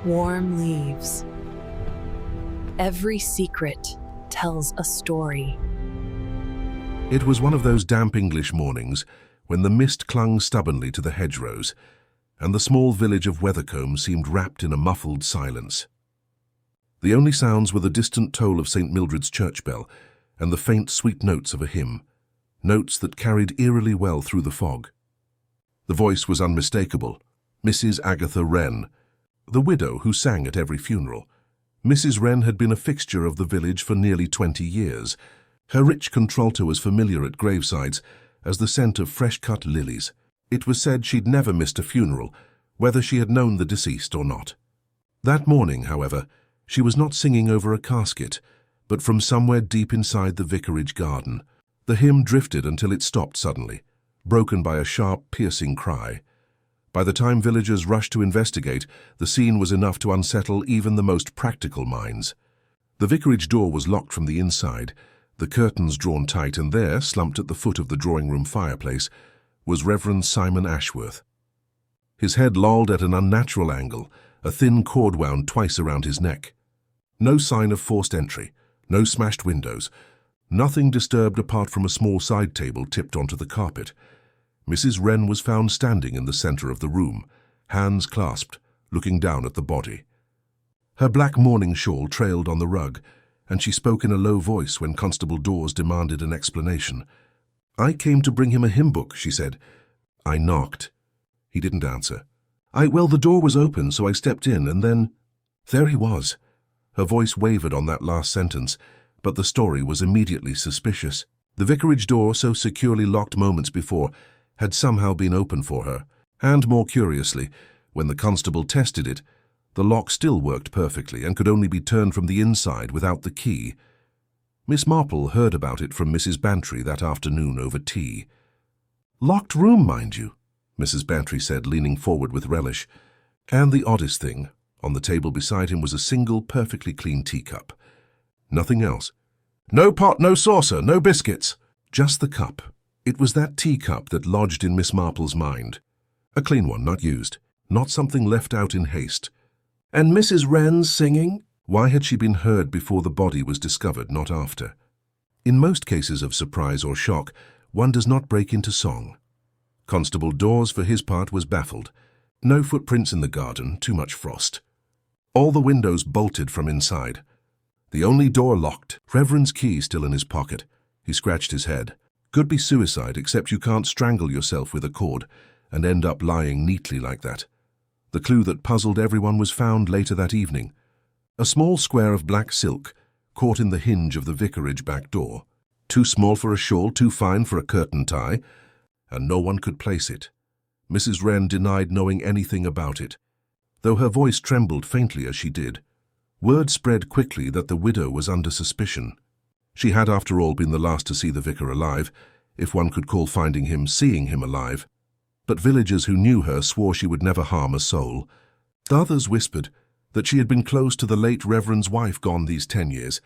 Warm leaves. Every secret tells a story. It was one of those damp English mornings when the mist clung stubbornly to the hedgerows, and the small village of Wethercombe seemed wrapped in a muffled silence. The only sounds were the distant toll of St. Mildred's church bell and the faint, sweet notes of a hymn, notes that carried eerily well through the fog. The voice was unmistakable. Mrs. Agatha Wren, the widow who sang at every funeral. Mrs. Wren had been a fixture of the village for nearly 20 years. Her rich contralto was familiar at gravesides as the scent of fresh-cut lilies. It was said she'd never missed a funeral, whether she had known the deceased or not. That morning, however, she was not singing over a casket, but from somewhere deep inside the vicarage garden. The hymn drifted until it stopped suddenly, broken by a sharp, piercing cry. By the time villagers rushed to investigate, the scene was enough to unsettle even the most practical minds. The vicarage door was locked from the inside, the curtains drawn tight, and there, slumped at the foot of the drawing-room fireplace, was Reverend Simon Ashworth. His head lolled at an unnatural angle, a thin cord wound twice around his neck. No sign of forced entry, no smashed windows, nothing disturbed apart from a small side table tipped onto the carpet. Mrs. Wren was found standing in the center of the room, hands clasped, looking down at the body. Her black mourning shawl trailed on the rug, and she spoke in a low voice when Constable Dawes demanded an explanation. "I came to bring him a hymn book," she said. "I knocked." He didn't answer. Well, the door was open, so I stepped in, and then... There he was. Her voice wavered on that last sentence, but the story was immediately suspicious. The vicarage door, so securely locked moments before, had somehow been open for her, and more curiously, when the constable tested it, the lock still worked perfectly and could only be turned from the inside without the key. Miss Marple heard about it from Mrs. Bantry that afternoon over tea. "Locked room, mind you," Mrs. Bantry said, leaning forward with relish. And the oddest thing, on the table beside him was a single, perfectly clean teacup. Nothing else. No pot, no saucer, no biscuits. Just the cup. It was that teacup that lodged in Miss Marple's mind. A clean one, not used, not something left out in haste. And Mrs. Wren's singing? Why had she been heard before the body was discovered, not after? In most cases of surprise or shock, one does not break into song. Constable Dawes, for his part, was baffled. No footprints in the garden, too much frost. All the windows bolted from inside. The only door locked, Reverend's key still in his pocket. He scratched his head. Could be suicide, except you can't strangle yourself with a cord and end up lying neatly like that. The clue that puzzled everyone was found later that evening. A small square of black silk, caught in the hinge of the vicarage back door. Too small for a shawl, too fine for a curtain tie, and no one could place it. Mrs. Wren denied knowing anything about it, though her voice trembled faintly as she did. Word spread quickly that the widow was under suspicion. She had, after all, been the last to see the vicar alive, if one could call finding him seeing him alive. But villagers who knew her swore she would never harm a soul. Others whispered that she had been close to the late Reverend's wife gone these 10 years,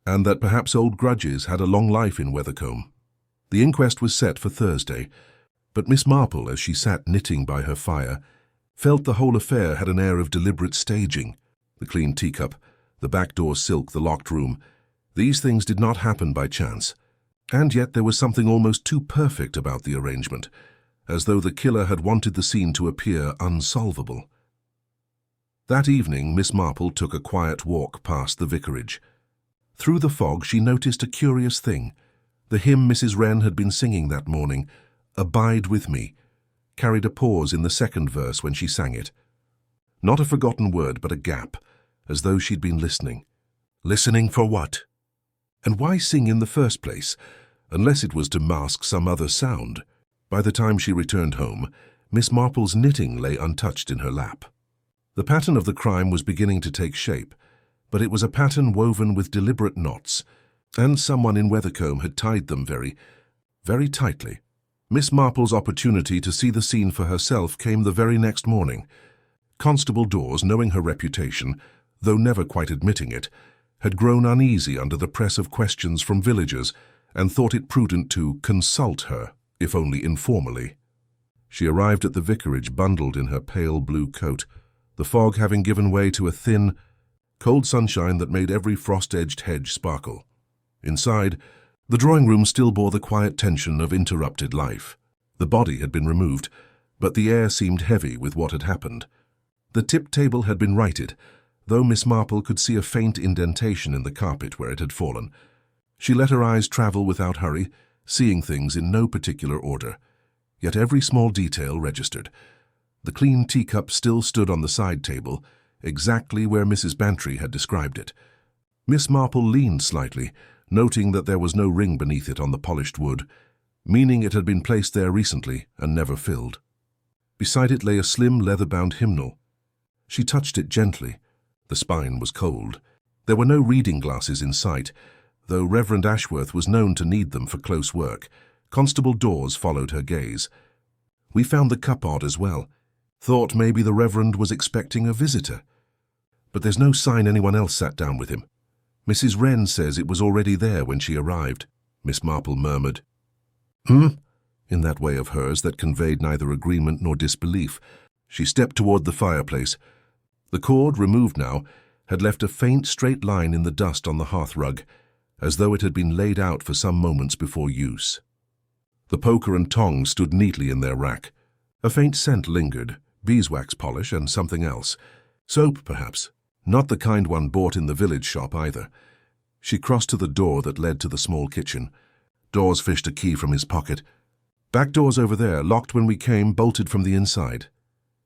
and that perhaps old grudges had a long life in Wethercombe. The inquest was set for Thursday, but Miss Marple, as she sat knitting by her fire, felt the whole affair had an air of deliberate staging. The clean teacup, the back door silk, the locked room, these things did not happen by chance, and yet there was something almost too perfect about the arrangement, as though the killer had wanted the scene to appear unsolvable. That evening, Miss Marple took a quiet walk past the vicarage. Through the fog, she noticed a curious thing. The hymn Mrs. Wren had been singing that morning, "Abide with Me," carried a pause in the second verse when she sang it. Not a forgotten word, but a gap, as though she'd been listening. Listening for what? And why sing in the first place, unless it was to mask some other sound? By the time she returned home, Miss Marple's knitting lay untouched in her lap. The pattern of the crime was beginning to take shape, but it was a pattern woven with deliberate knots, and someone in Wethercombe had tied them very, very tightly. Miss Marple's opportunity to see the scene for herself came the very next morning. Constable Dawes, knowing her reputation, though never quite admitting it, had grown uneasy under the press of questions from villagers and thought it prudent to consult her, if only informally. She arrived at the vicarage bundled in her pale blue coat, the fog having given way to a thin, cold sunshine that made every frost-edged hedge sparkle. Inside, the drawing room still bore the quiet tension of interrupted life. The body had been removed, but the air seemed heavy with what had happened. The tip table had been righted, though Miss Marple could see a faint indentation in the carpet where it had fallen. She let her eyes travel without hurry, seeing things in no particular order. Yet every small detail registered. The clean teacup still stood on the side table, exactly where Mrs. Bantry had described it. Miss Marple leaned slightly, noting that there was no ring beneath it on the polished wood, meaning it had been placed there recently and never filled. Beside it lay a slim leather-bound hymnal. She touched it gently. The spine was cold. There were no reading glasses in sight, though Reverend Ashworth was known to need them for close work. Constable Dawes followed her gaze. "We found the cup odd as well. Thought maybe the Reverend was expecting a visitor. But there's no sign anyone else sat down with him. Mrs. Wren says it was already there when she arrived," Miss Marple murmured. In that way of hers that conveyed neither agreement nor disbelief. She stepped toward the fireplace. The cord, removed now, had left a faint straight line in the dust on the hearthrug, as though it had been laid out for some moments before use. The poker and tongs stood neatly in their rack. A faint scent lingered, beeswax polish and something else. Soap, perhaps. Not the kind one bought in the village shop either. She crossed to the door that led to the small kitchen. Dawes fished a key from his pocket. "Back door's over there, locked when we came, bolted from the inside."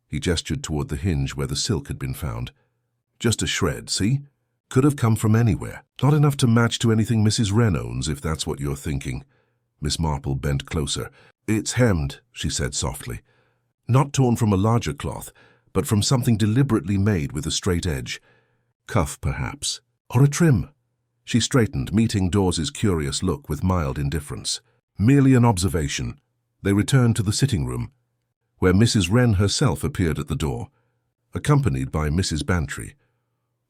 He gestured toward the hinge where the silk had been found. "Just a shred, see? Could have come from anywhere. Not enough to match to anything Mrs. Wren owns, if that's what you're thinking." Miss Marple bent closer. "It's hemmed," she said softly. "Not torn from a larger cloth, but from something deliberately made with a straight edge. Cuff, perhaps. Or a trim." She straightened, meeting Dawes's curious look with mild indifference. "Merely an observation." They returned to the sitting room, where Mrs. Wren herself appeared at the door, accompanied by Mrs. Bantry.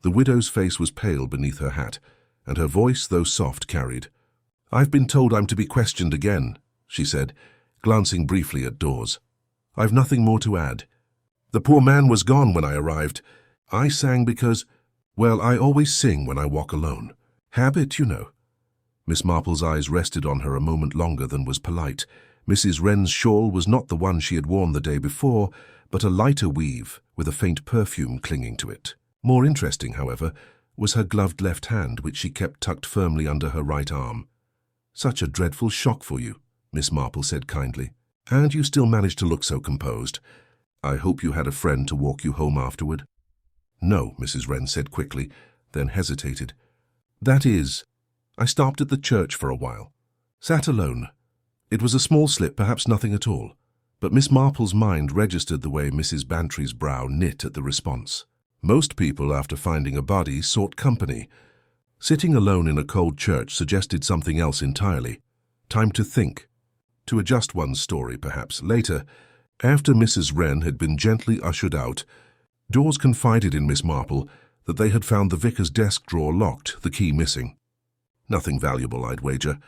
The widow's face was pale beneath her hat, and her voice, though soft, carried. "I've been told I'm to be questioned again," she said, glancing briefly at Dawes. "I've nothing more to add. The poor man was gone when I arrived. I sang because, well, I always sing when I walk alone. Habit, you know." Miss Marple's eyes rested on her a moment longer than was polite. Mrs. Wren's shawl was not the one she had worn the day before, but a lighter weave with a faint perfume clinging to it. More interesting, however, was her gloved left hand, which she kept tucked firmly under her right arm. "Such a dreadful shock for you," Miss Marple said kindly. "And you still managed to look so composed. I hope you had a friend to walk you home afterward." "No," Mrs. Wren said quickly, then hesitated. "That is, I stopped at the church for a while. Sat alone. It was a small slip, perhaps nothing at all." But Miss Marple's mind registered the way Mrs. Bantry's brow knit at the response. Most people, after finding a body, sought company. Sitting alone in a cold church suggested something else entirely. Time to think. To adjust one's story, perhaps. Later, after Mrs. Wren had been gently ushered out, Dawes confided in Miss Marple that they had found the vicar's desk drawer locked, the key missing. Nothing valuable, I'd wager.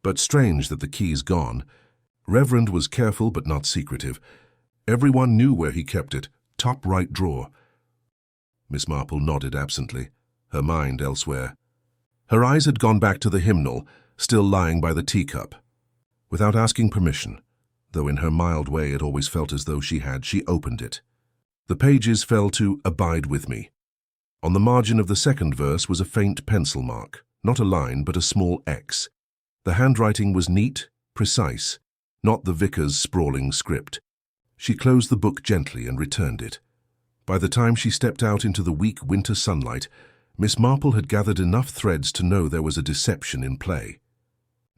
But strange that the key's gone. Reverend was careful but not secretive. Everyone knew where he kept it, top right drawer. Miss Marple nodded absently, her mind elsewhere. Her eyes had gone back to the hymnal, still lying by the teacup. Without asking permission, though in her mild way it always felt as though she had, she opened it. The pages fell to "Abide with me." On the margin of the second verse was a faint pencil mark, not a line but a small X. The handwriting was neat, precise, not the vicar's sprawling script. She closed the book gently and returned it. By the time she stepped out into the weak winter sunlight, Miss Marple had gathered enough threads to know there was a deception in play.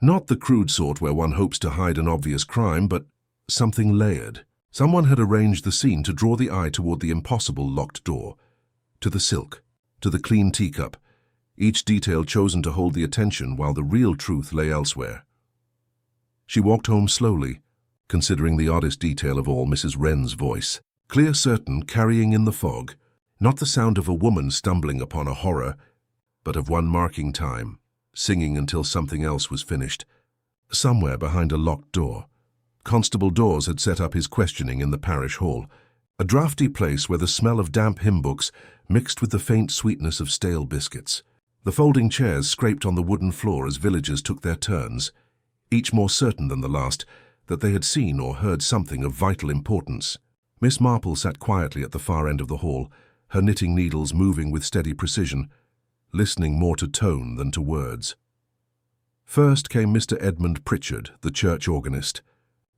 Not the crude sort where one hopes to hide an obvious crime, but something layered. Someone had arranged the scene to draw the eye toward the impossible locked door, to the silk, to the clean teacup, each detail chosen to hold the attention while the real truth lay elsewhere. She walked home slowly, considering the oddest detail of all, Mrs. Wren's voice. Clear, certain, carrying in the fog, not the sound of a woman stumbling upon a horror, but of one marking time, singing until something else was finished. Somewhere behind a locked door. Constable Dawes had set up his questioning in the parish hall. A draughty place where the smell of damp hymn books mixed with the faint sweetness of stale biscuits. The folding chairs scraped on the wooden floor as villagers took their turns, each more certain than the last that they had seen or heard something of vital importance. Miss Marple sat quietly at the far end of the hall, her knitting needles moving with steady precision, listening more to tone than to words. First came Mr. Edmund Pritchard, the church organist.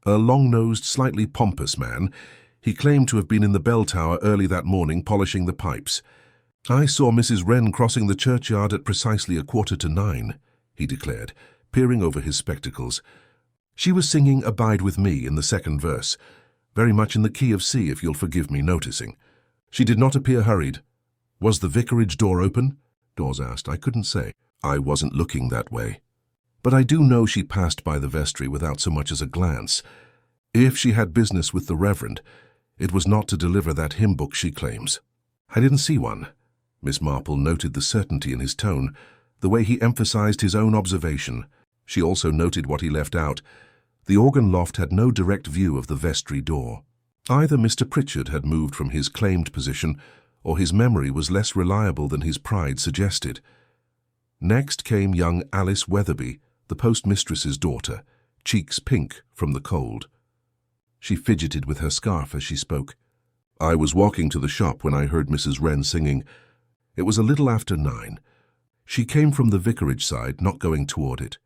A long-nosed, slightly pompous man, he claimed to have been in the bell tower early that morning polishing the pipes. "I saw Mrs. Wren crossing the churchyard at precisely 9:15, he declared, peering over his spectacles. "She was singing Abide With Me in the second verse, very much in the key of C, if you'll forgive me noticing. She did not appear hurried." "Was the vicarage door open?" Dawes asked. "I couldn't say. I wasn't looking that way. But I do know she passed by the vestry without so much as a glance. If she had business with the Reverend, it was not to deliver that hymn book she claims." "I didn't see one." Miss Marple noted the certainty in his tone, the way he emphasized his own observation. She also noted what he left out. The organ loft had no direct view of the vestry door. Either Mr. Pritchard had moved from his claimed position, or his memory was less reliable than his pride suggested. Next came young Alice Weatherby, the postmistress's daughter, cheeks pink from the cold. She fidgeted with her scarf as she spoke. "I was walking to the shop when I heard Mrs. Wren singing. It was a little after 9. She came from the vicarage side, not going toward it.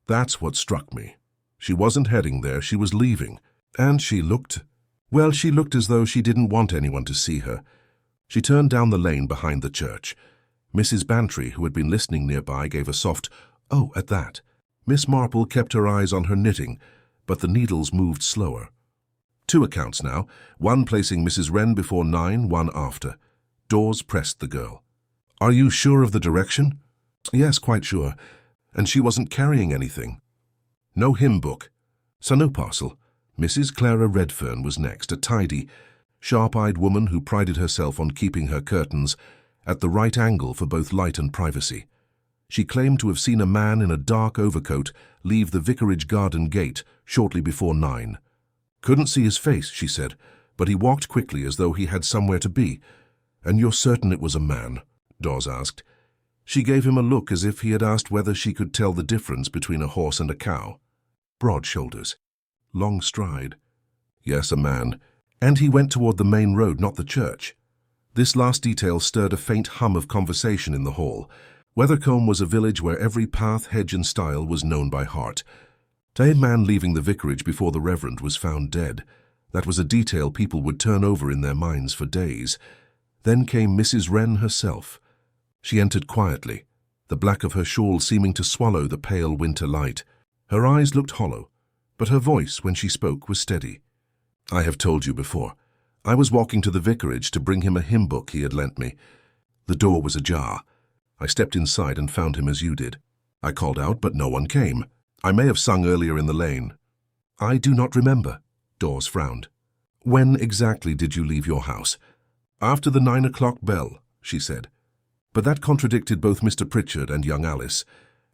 That's what struck me. She wasn't heading there, she was leaving. And she looked as though she didn't want anyone to see her. She turned down the lane behind the church. Mrs. Bantry, who had been listening nearby, gave a soft, 'Oh,' at that. Miss Marple kept her eyes on her knitting, but the needles moved slower. 2 accounts now, one placing Mrs. Wren before 9, one after." Dawes pressed the girl. "Are you sure of the direction?" "Yes, quite sure. And she wasn't carrying anything." "No hymn book." "So no parcel." Mrs. Clara Redfern was next, a tidy, sharp-eyed woman who prided herself on keeping her curtains at the right angle for both light and privacy. She claimed to have seen a man in a dark overcoat leave the vicarage garden gate shortly before 9. "Couldn't see his face," she said, "but he walked quickly as though he had somewhere to be." "And you're certain it was a man?" Dawes asked. She gave him a look as if he had asked whether she could tell the difference between a horse and a cow. "Broad shoulders. Long stride." "Yes, a man. And he went toward the main road, not the church." This last detail stirred a faint hum of conversation in the hall. Weathercombe was a village where every path, hedge and stile was known by heart. A man leaving the vicarage before the Reverend was found dead. That was a detail people would turn over in their minds for days. Then came Mrs. Wren herself. She entered quietly, the black of her shawl seeming to swallow the pale winter light. Her eyes looked hollow, but her voice, when she spoke, was steady. "I have told you before. I was walking to the vicarage to bring him a hymn book he had lent me. The door was ajar. I stepped inside and found him as you did. I called out, but no one came. I may have sung earlier in the lane." "I do not remember." Dawes frowned. "When exactly did you leave your house?" "After the 9 o'clock bell," she said. "But that contradicted both Mr. Pritchard and young Alice.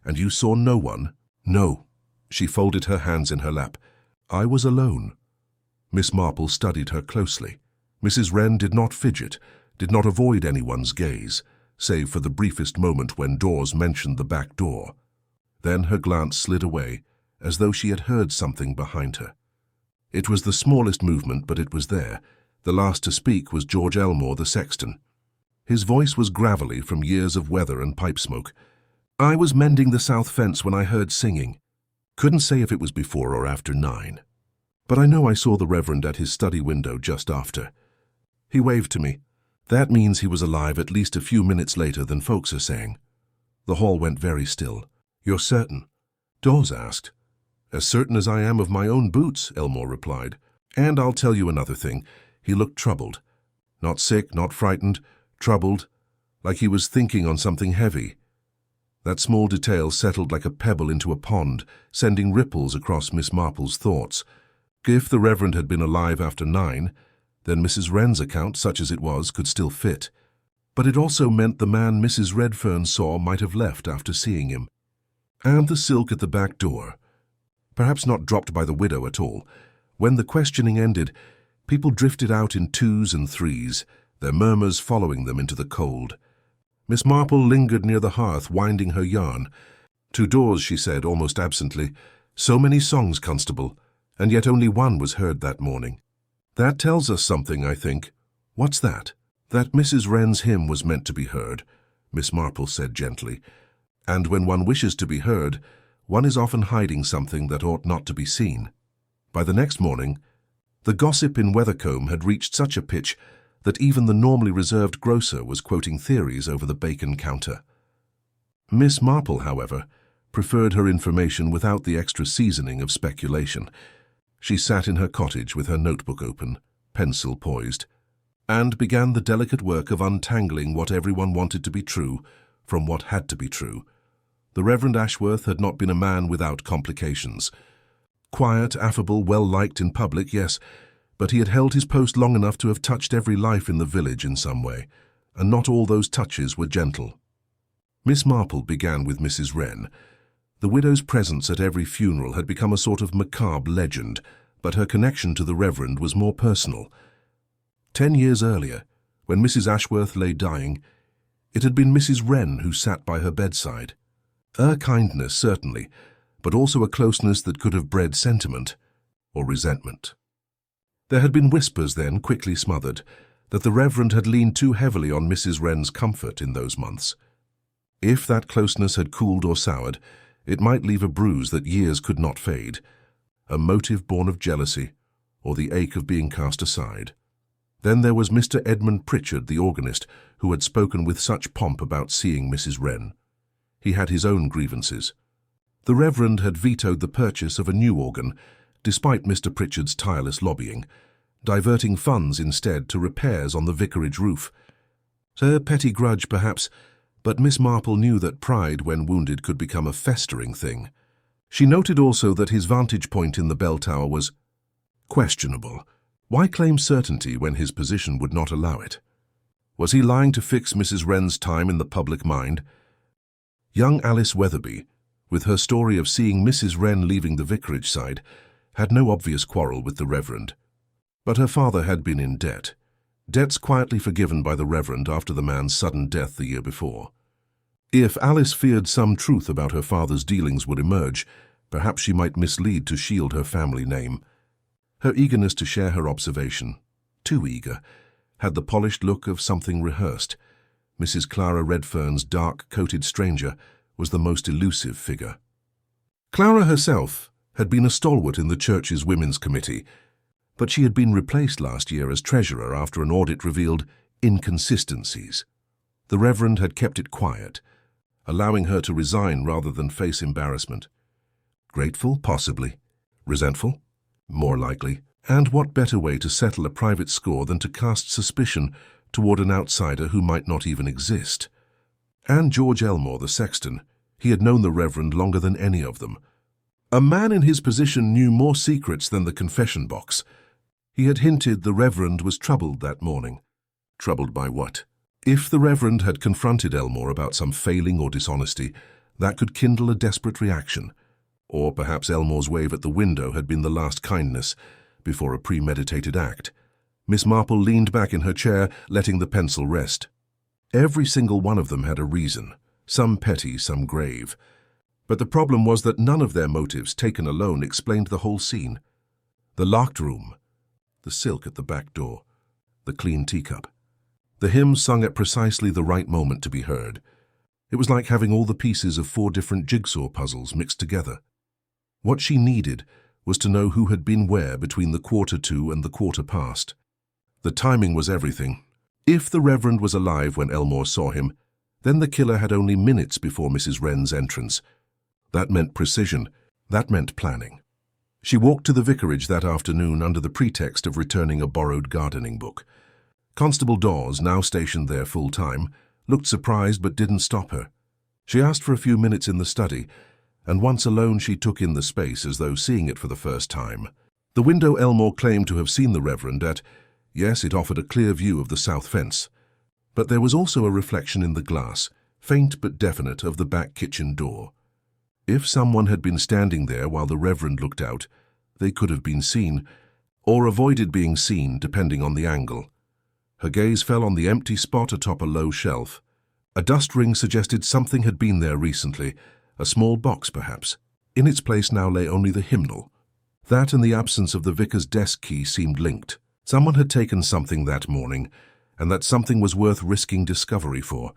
And you saw no one?" "No." She folded her hands in her lap. "I was alone." Miss Marple studied her closely. Mrs. Wren did not fidget, did not avoid anyone's gaze, save for the briefest moment when Dawes mentioned the back door. Then her glance slid away, as though she had heard something behind her. It was the smallest movement, but it was there. The last to speak was George Elmore, the sexton. His voice was gravelly from years of weather and pipe smoke. "I was mending the south fence when I heard singing. Couldn't say if it was before or after 9. But I know I saw the Reverend at his study window just after. He waved to me. That means he was alive at least a few minutes later than folks are saying." The hall went very still. "You're certain?" Dawes asked. "As certain as I am of my own boots," Elmore replied. "And I'll tell you another thing. He looked troubled. Not sick, not frightened, troubled, like he was thinking on something heavy." That small detail settled like a pebble into a pond, sending ripples across Miss Marple's thoughts. If the Reverend had been alive after 9, then Mrs. Wren's account, such as it was, could still fit. But it also meant the man Mrs. Redfern saw might have left after seeing him. And the silk at the back door. Perhaps not dropped by the widow at all. When the questioning ended, People drifted out in twos and threes, their murmurs following them into the cold. Miss Marple lingered near the hearth, winding her yarn. "2 doors," she said, almost absently. "So many songs, Constable, and yet only one was heard that morning. That tells us something, I think." "What's that?" "That Mrs. Wren's hymn was meant to be heard," Miss Marple said gently. "And when one wishes to be heard, one is often hiding something that ought not to be seen." By the next morning, the gossip in Wethercombe had reached such a pitch that even the normally reserved grocer was quoting theories over the bacon counter. Miss Marple, however, preferred her information without the extra seasoning of speculation. She sat in her cottage with her notebook open, pencil poised, and began the delicate work of untangling what everyone wanted to be true from what had to be true. The Reverend Ashworth had not been a man without complications. Quiet, affable, well-liked in public, yes, but he had held his post long enough to have touched every life in the village in some way, and not all those touches were gentle. Miss Marple began with Mrs. Wren. The widow's presence at every funeral had become a sort of macabre legend, but her connection to the Reverend was more personal. 10 years earlier, when Mrs. Ashworth lay dying, it had been Mrs. Wren who sat by her bedside. A kindness, certainly, but also a closeness that could have bred sentiment or resentment. There had been whispers then, quickly smothered, that the Reverend had leaned too heavily on Mrs. Wren's comfort in those months. If that closeness had cooled or soured, it might leave a bruise that years could not fade, a motive born of jealousy or the ache of being cast aside. Then there was Mr. Edmund Pritchard, the organist, who had spoken with such pomp about seeing Mrs. Wren. He had his own grievances. The Reverend had vetoed the purchase of a new organ, despite Mr. Pritchard's tireless lobbying, diverting funds instead to repairs on the vicarage roof. A petty grudge, perhaps, but Miss Marple knew that pride, when wounded, could become a festering thing. She noted also that his vantage point in the bell tower was questionable. Why claim certainty when his position would not allow it? Was he lying to fix Mrs. Wren's time in the public mind? Young Alice Weatherby, with her story of seeing Mrs. Wren leaving the vicarage side, had no obvious quarrel with the Reverend. But her father had been in debt. Debts quietly forgiven by the Reverend after the man's sudden death the year before. If Alice feared some truth about her father's dealings would emerge, perhaps she might mislead to shield her family name. Her eagerness to share her observation, too eager, had the polished look of something rehearsed. Mrs. Clara Redfern's dark-coated stranger was the most elusive figure. Clara herself had been a stalwart in the church's women's committee, but she had been replaced last year as treasurer after an audit revealed inconsistencies. The Reverend had kept it quiet, allowing her to resign rather than face embarrassment. Grateful, possibly. Resentful? More likely. And what better way to settle a private score than to cast suspicion toward an outsider who might not even exist? And George Elmore, the sexton, he had known the Reverend longer than any of them. A man in his position knew more secrets than the confession box. He had hinted the Reverend was troubled that morning. Troubled by what? If the Reverend had confronted Elmore about some failing or dishonesty, that could kindle a desperate reaction. Or perhaps Elmore's wave at the window had been the last kindness before a premeditated act. Miss Marple leaned back in her chair, letting the pencil rest. Every single one of them had a reason, some petty, some grave. But the problem was that none of their motives, taken alone, explained the whole scene. The locked room, the silk at the back door, the clean teacup. The hymn sung at precisely the right moment to be heard. It was like having all the pieces of 4 different jigsaw puzzles mixed together. What she needed was to know who had been where between the 1:45 and the 1:15. The timing was everything. If the Reverend was alive when Elmore saw him, then the killer had only minutes before Mrs. Wren's entrance. That meant precision. That meant planning. She walked to the vicarage that afternoon under the pretext of returning a borrowed gardening book. Constable Dawes, now stationed there full-time, looked surprised but didn't stop her. She asked for a few minutes in the study, and once alone she took in the space as though seeing it for the first time. The window Elmore claimed to have seen the Reverend at, yes, it offered a clear view of the south fence. But there was also a reflection in the glass, faint but definite, of the back kitchen door. If someone had been standing there while the Reverend looked out, they could have been seen, or avoided being seen depending on the angle. Her gaze fell on the empty spot atop a low shelf. A dust ring suggested something had been there recently, a small box perhaps. In its place now lay only the hymnal. That and the absence of the vicar's desk key seemed linked. Someone had taken something that morning, and that something was worth risking discovery for.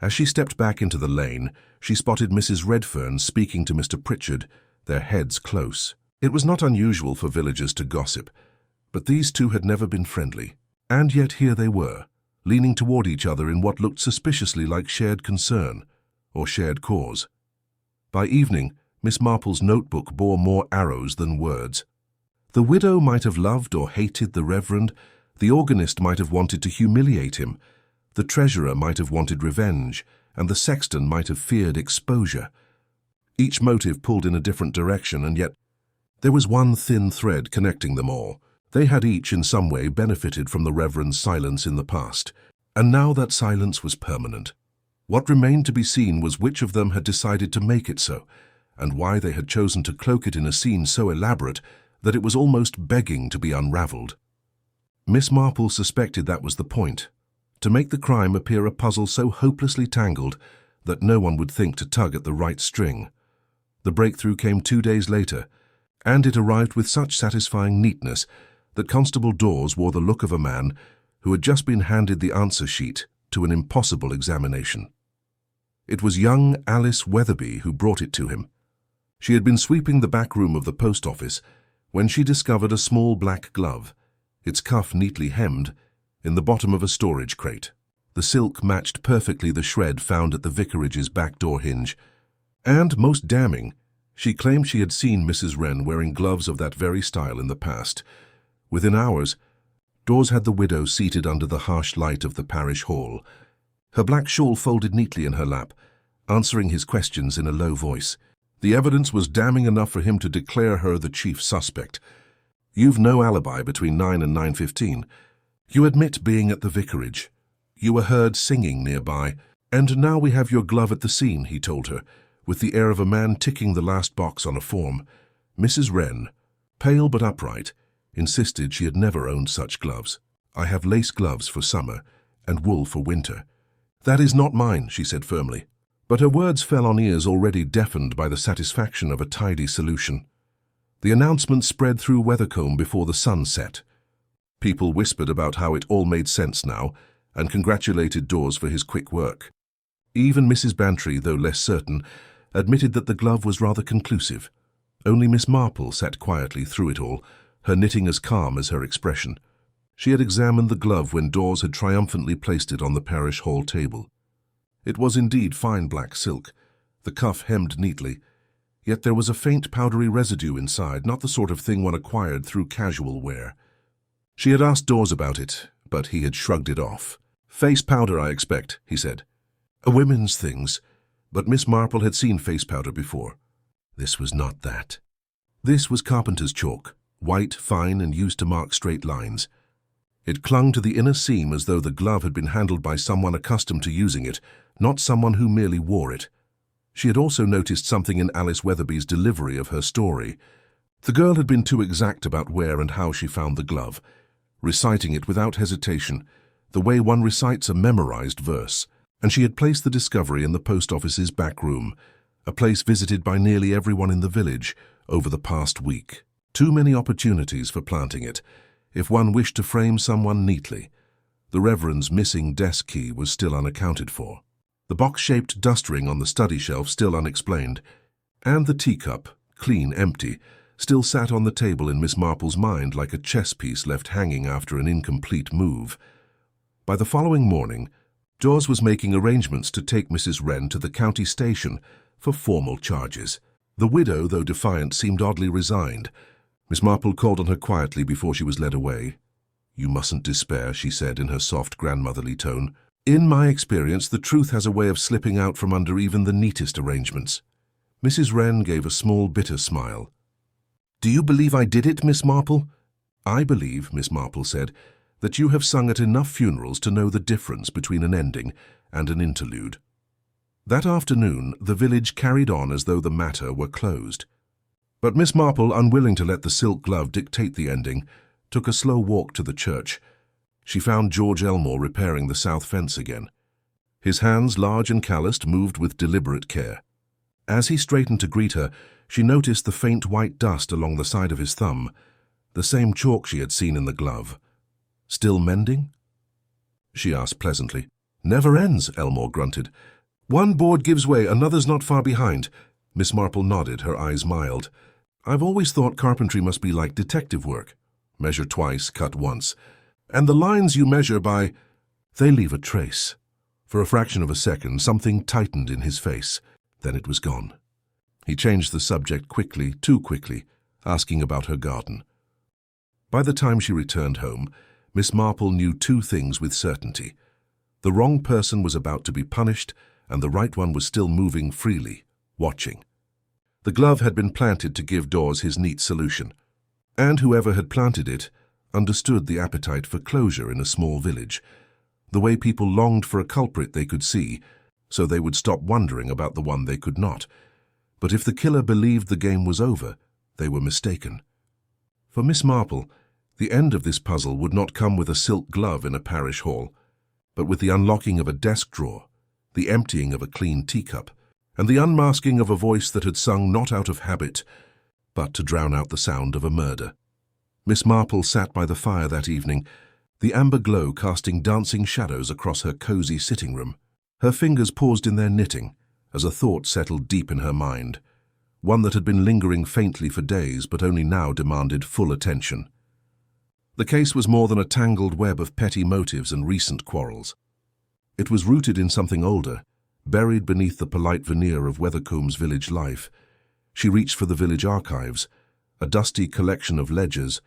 As she stepped back into the lane, she spotted Mrs. Redfern speaking to Mr. Pritchard, their heads close. It was not unusual for villagers to gossip, but these two had never been friendly. And yet here they were, leaning toward each other in what looked suspiciously like shared concern, or shared cause. By evening, Miss Marple's notebook bore more arrows than words. The widow might have loved or hated the Reverend, the organist might have wanted to humiliate him, the treasurer might have wanted revenge, and the sexton might have feared exposure. Each motive pulled in a different direction, and yet there was one thin thread connecting them all. They had each in some way benefited from the Reverend's silence in the past, and now that silence was permanent. What remained to be seen was which of them had decided to make it so, and why they had chosen to cloak it in a scene so elaborate that it was almost begging to be unraveled. Miss Marple suspected that was the point, to make the crime appear a puzzle so hopelessly tangled that no one would think to tug at the right string. The breakthrough came 2 days later, and it arrived with such satisfying neatness that Constable Dawes wore the look of a man who had just been handed the answer sheet to an impossible examination. It was young Alice Weatherby who brought it to him. She had been sweeping the back room of the post office when she discovered a small black glove, its cuff neatly hemmed, in the bottom of a storage crate. The silk matched perfectly the shred found at the vicarage's back door hinge, and, most damning, she claimed she had seen Mrs. Wren wearing gloves of that very style in the past. Within hours, Dawes had the widow seated under the harsh light of the parish hall, her black shawl folded neatly in her lap, answering his questions in a low voice. The evidence was damning enough for him to declare her the chief suspect. "You've no alibi between 9 and 9:15. You admit being at the vicarage. You were heard singing nearby, and now we have your glove at the scene," he told her, with the air of a man ticking the last box on a form. Mrs. Wren, pale but upright, insisted she had never owned such gloves. "I have lace gloves for summer and wool for winter." "That is not mine," she said firmly. But her words fell on ears already deafened by the satisfaction of a tidy solution. The announcement spread through Weathercombe before the sun set. People whispered about how it all made sense now and congratulated Dawes for his quick work. Even Mrs. Bantry, though less certain, admitted that the glove was rather conclusive. Only Miss Marple sat quietly through it all, her knitting as calm as her expression. She had examined the glove when Dawes had triumphantly placed it on the parish hall table. It was indeed fine black silk, the cuff hemmed neatly, yet there was a faint powdery residue inside, not the sort of thing one acquired through casual wear. She had asked Dawes about it, but he had shrugged it off. "Face powder, I expect," he said. "A women's things," but Miss Marple had seen face powder before. This was not that. This was carpenter's chalk, white, fine, and used to mark straight lines. It clung to the inner seam as though the glove had been handled by someone accustomed to using it, not someone who merely wore it. She had also noticed something in Alice Weatherby's delivery of her story. The girl had been too exact about where and how she found the glove, reciting it without hesitation, the way one recites a memorized verse, and she had placed the discovery in the post office's back room, a place visited by nearly everyone in the village over the past week. Too many opportunities for planting it, if one wished to frame someone neatly. The Reverend's missing desk key was still unaccounted for. The box-shaped dust ring on the study shelf still unexplained, and the teacup, clean empty, still sat on the table in Miss Marple's mind like a chess piece left hanging after an incomplete move. By the following morning, Dawes was making arrangements to take Mrs. Wren to the county station for formal charges. The widow, though defiant, seemed oddly resigned. Miss Marple called on her quietly before she was led away. "You mustn't despair," she said in her soft grandmotherly tone. "In my experience, the truth has a way of slipping out from under even the neatest arrangements." Mrs. Wren gave a small, bitter smile. "Do you believe I did it, Miss Marple?" "I believe," Miss Marple said, "that you have sung at enough funerals to know the difference between an ending and an interlude." That afternoon, the village carried on as though the matter were closed. But Miss Marple, unwilling to let the silk glove dictate the ending, took a slow walk to the church. She found George Elmore repairing the south fence again. His hands, large and calloused, moved with deliberate care. As he straightened to greet her, she noticed the faint white dust along the side of his thumb, the same chalk she had seen in the glove. "Still mending?" she asked pleasantly. "Never ends," Elmore grunted. "One board gives way, another's not far behind." Miss Marple nodded, her eyes mild. "I've always thought carpentry must be like detective work. Measure twice, cut once. And the lines you measure by, they leave a trace." For a fraction of a second, something tightened in his face. Then it was gone. He changed the subject quickly, too quickly, asking about her garden. By the time she returned home, Miss Marple knew two things with certainty. The wrong person was about to be punished, and the right one was still moving freely, watching. The glove had been planted to give Dawes his neat solution, and whoever had planted it understood the appetite for closure in a small village, the way people longed for a culprit they could see, so they would stop wondering about the one they could not. But if the killer believed the game was over, they were mistaken. For Miss Marple, the end of this puzzle would not come with a silk glove in a parish hall, but with the unlocking of a desk drawer, the emptying of a clean teacup, and the unmasking of a voice that had sung not out of habit, but to drown out the sound of a murder. Miss Marple sat by the fire that evening, the amber glow casting dancing shadows across her cosy sitting room. Her fingers paused in their knitting as a thought settled deep in her mind, one that had been lingering faintly for days but only now demanded full attention. The case was more than a tangled web of petty motives and recent quarrels. It was rooted in something older, buried beneath the polite veneer of Wethercomb's village life. She reached for the village archives, a dusty collection of ledgers,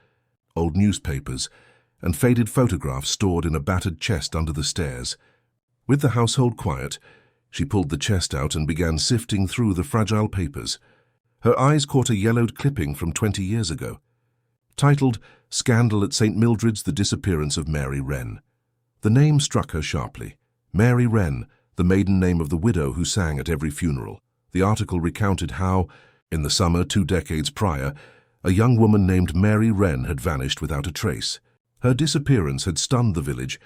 old newspapers, and faded photographs stored in a battered chest under the stairs. With the household quiet, she pulled the chest out and began sifting through the fragile papers. Her eyes caught a yellowed clipping from 20 years ago, titled "Scandal at St. Mildred's, the Disappearance of Mary Wren." The name struck her sharply. Mary Wren, the maiden name of the widow who sang at every funeral. The article recounted how, in the summer 2 decades prior, a young woman named Mary Wren had vanished without a trace. Her disappearance had stunned the village,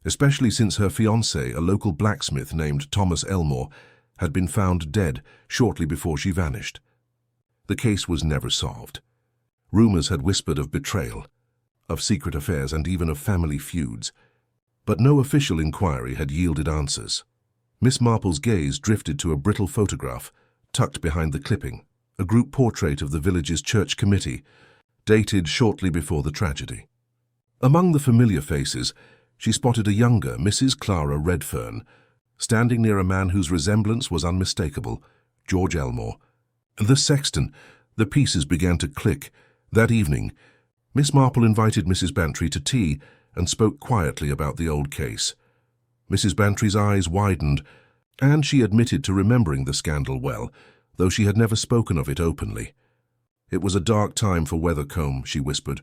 especially since her fiancé, a local blacksmith named Thomas Elmore, had been found dead shortly before she vanished. The case was never solved. Rumors had whispered of betrayal, of secret affairs, and even of family feuds. But no official inquiry had yielded answers. Miss Marple's gaze drifted to a brittle photograph, tucked behind the clipping, a group portrait of the village's church committee, dated shortly before the tragedy. Among the familiar faces, she spotted a younger Mrs. Clara Redfern, standing near a man whose resemblance was unmistakable, George Elmore. The sexton. The pieces began to click. That evening, Miss Marple invited Mrs. Bantry to tea and spoke quietly about the old case. Mrs. Bantry's eyes widened, and she admitted to remembering the scandal well, though she had never spoken of it openly. "It was a dark time for Wethercombe," she whispered.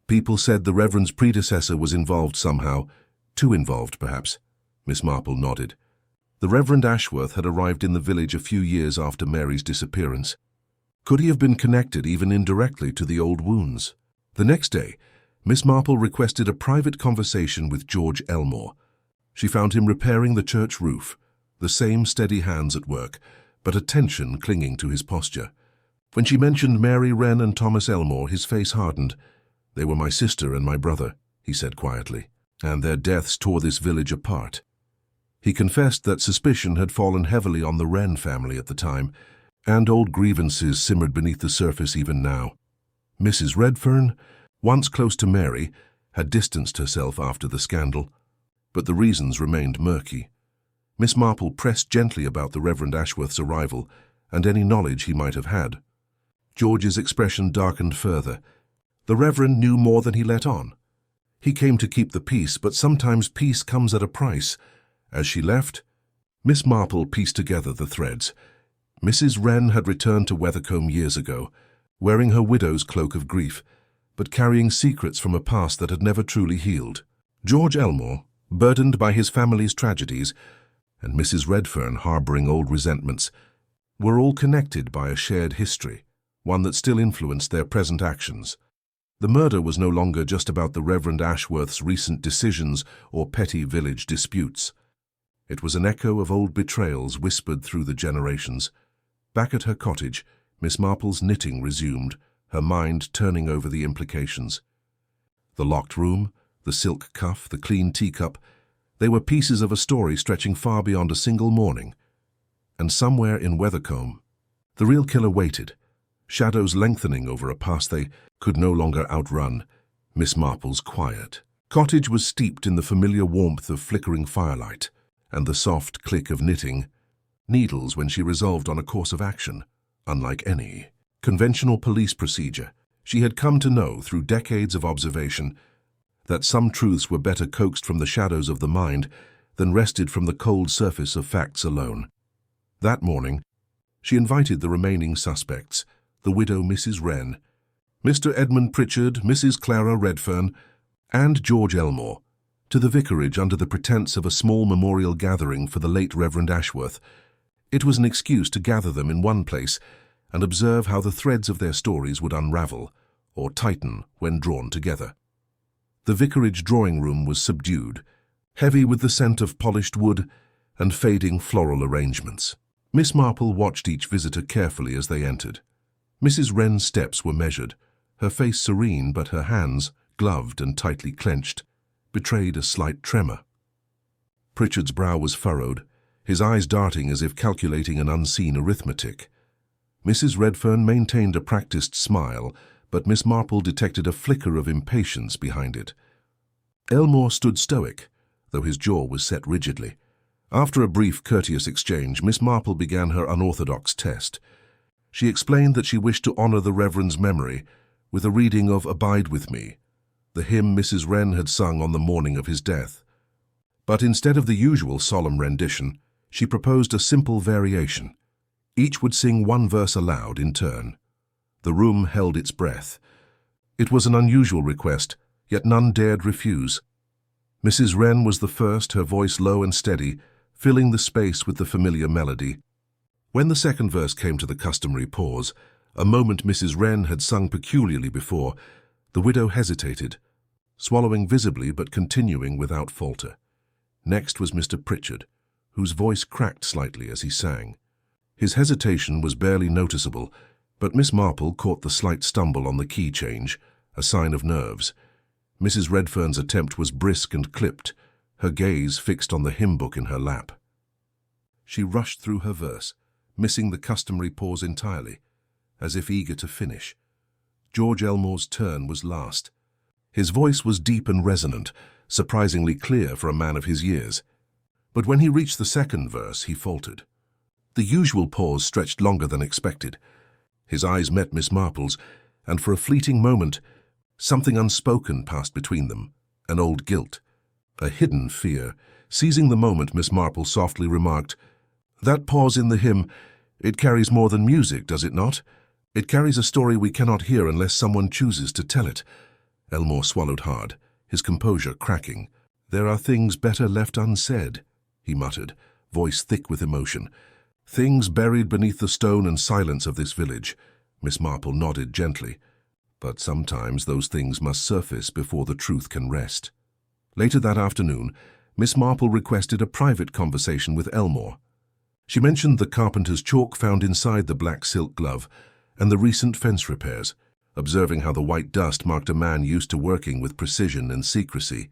"People said the Reverend's predecessor was involved somehow, too involved, perhaps." Miss Marple nodded. The Reverend Ashworth had arrived in the village a few years after Mary's disappearance. Could he have been connected, even indirectly, to the old wounds? The next day, Miss Marple requested a private conversation with George Elmore. She found him repairing the church roof, the same steady hands at work, but a tension clinging to his posture. When she mentioned Mary Wren and Thomas Elmore, his face hardened. "They were my sister and my brother," he said quietly, "and their deaths tore this village apart." He confessed that suspicion had fallen heavily on the Wren family at the time, and old grievances simmered beneath the surface even now. Mrs. Redfern, once close to Mary, had distanced herself after the scandal, but the reasons remained murky. Miss Marple pressed gently about the Reverend Ashworth's arrival and any knowledge he might have had. George's expression darkened further. The Reverend knew more than he let on. He came to keep the peace, but sometimes peace comes at a price. As she left, Miss Marple pieced together the threads. Mrs. Wren had returned to Wethercombe years ago, wearing her widow's cloak of grief, but carrying secrets from a past that had never truly healed. George Elmore, burdened by his family's tragedies, and Mrs. Redfern harboring old resentments, were all connected by a shared history, one that still influenced their present actions. The murder was no longer just about the Reverend Ashworth's recent decisions or petty village disputes. It was an echo of old betrayals whispered through the generations. Back at her cottage, Miss Marple's knitting resumed, her mind turning over the implications. The locked room, the silk cuff, the clean teacup, they were pieces of a story stretching far beyond a single morning. And somewhere in Weathercombe, the real killer waited, shadows lengthening over a past they could no longer outrun. Miss Marple's quiet cottage was steeped in the familiar warmth of flickering firelight and the soft click of knitting needles when she resolved on a course of action, unlike any conventional police procedure. She had come to know, through decades of observation, that some truths were better coaxed from the shadows of the mind than wrested from the cold surface of facts alone. That morning, she invited the remaining suspects, the widow Mrs. Wren, Mr. Edmund Pritchard, Mrs. Clara Redfern, and George Elmore, to the vicarage under the pretense of a small memorial gathering for the late Reverend Ashworth. It was an excuse to gather them in one place and observe how the threads of their stories would unravel or tighten when drawn together. The vicarage drawing-room was subdued, heavy with the scent of polished wood and fading floral arrangements. Miss Marple watched each visitor carefully as they entered. Mrs. Wren's steps were measured, her face serene, but her hands, gloved and tightly clenched, betrayed a slight tremor. Pritchard's brow was furrowed, his eyes darting as if calculating an unseen arithmetic. Mrs. Redfern maintained a practiced smile, but Miss Marple detected a flicker of impatience behind it. Elmore stood stoic, though his jaw was set rigidly. After a brief, courteous exchange, Miss Marple began her unorthodox test. She explained that she wished to honor the Reverend's memory with a reading of "Abide with Me," the hymn Mrs. Wren had sung on the morning of his death. But instead of the usual solemn rendition, she proposed a simple variation. Each would sing one verse aloud in turn. The room held its breath. It was an unusual request, yet none dared refuse. Mrs. Wren was the first, her voice low and steady, filling the space with the familiar melody. When the second verse came to the customary pause, a moment Mrs. Wren had sung peculiarly before, the widow hesitated, swallowing visibly but continuing without falter. Next was Mr. Pritchard, whose voice cracked slightly as he sang. His hesitation was barely noticeable, but Miss Marple caught the slight stumble on the key change, a sign of nerves. Mrs. Redfern's attempt was brisk and clipped, her gaze fixed on the hymn book in her lap. She rushed through her verse, missing the customary pause entirely, as if eager to finish. George Elmore's turn was last. His voice was deep and resonant, surprisingly clear for a man of his years. But when he reached the second verse, he faltered. The usual pause stretched longer than expected. His eyes met Miss Marple's, and for a fleeting moment, something unspoken passed between them, an old guilt, a hidden fear. Seizing the moment, Miss Marple softly remarked, "That pause in the hymn, it carries more than music, does it not? It carries a story we cannot hear unless someone chooses to tell it." Elmore swallowed hard, his composure cracking. "There are things better left unsaid," he muttered, voice thick with emotion. "Things buried beneath the stone and silence of this village." Miss Marple nodded gently. "But sometimes those things must surface before the truth can rest." Later that afternoon, Miss Marple requested a private conversation with Elmore. She mentioned the carpenter's chalk found inside the black silk glove and the recent fence repairs, observing how the white dust marked a man used to working with precision and secrecy.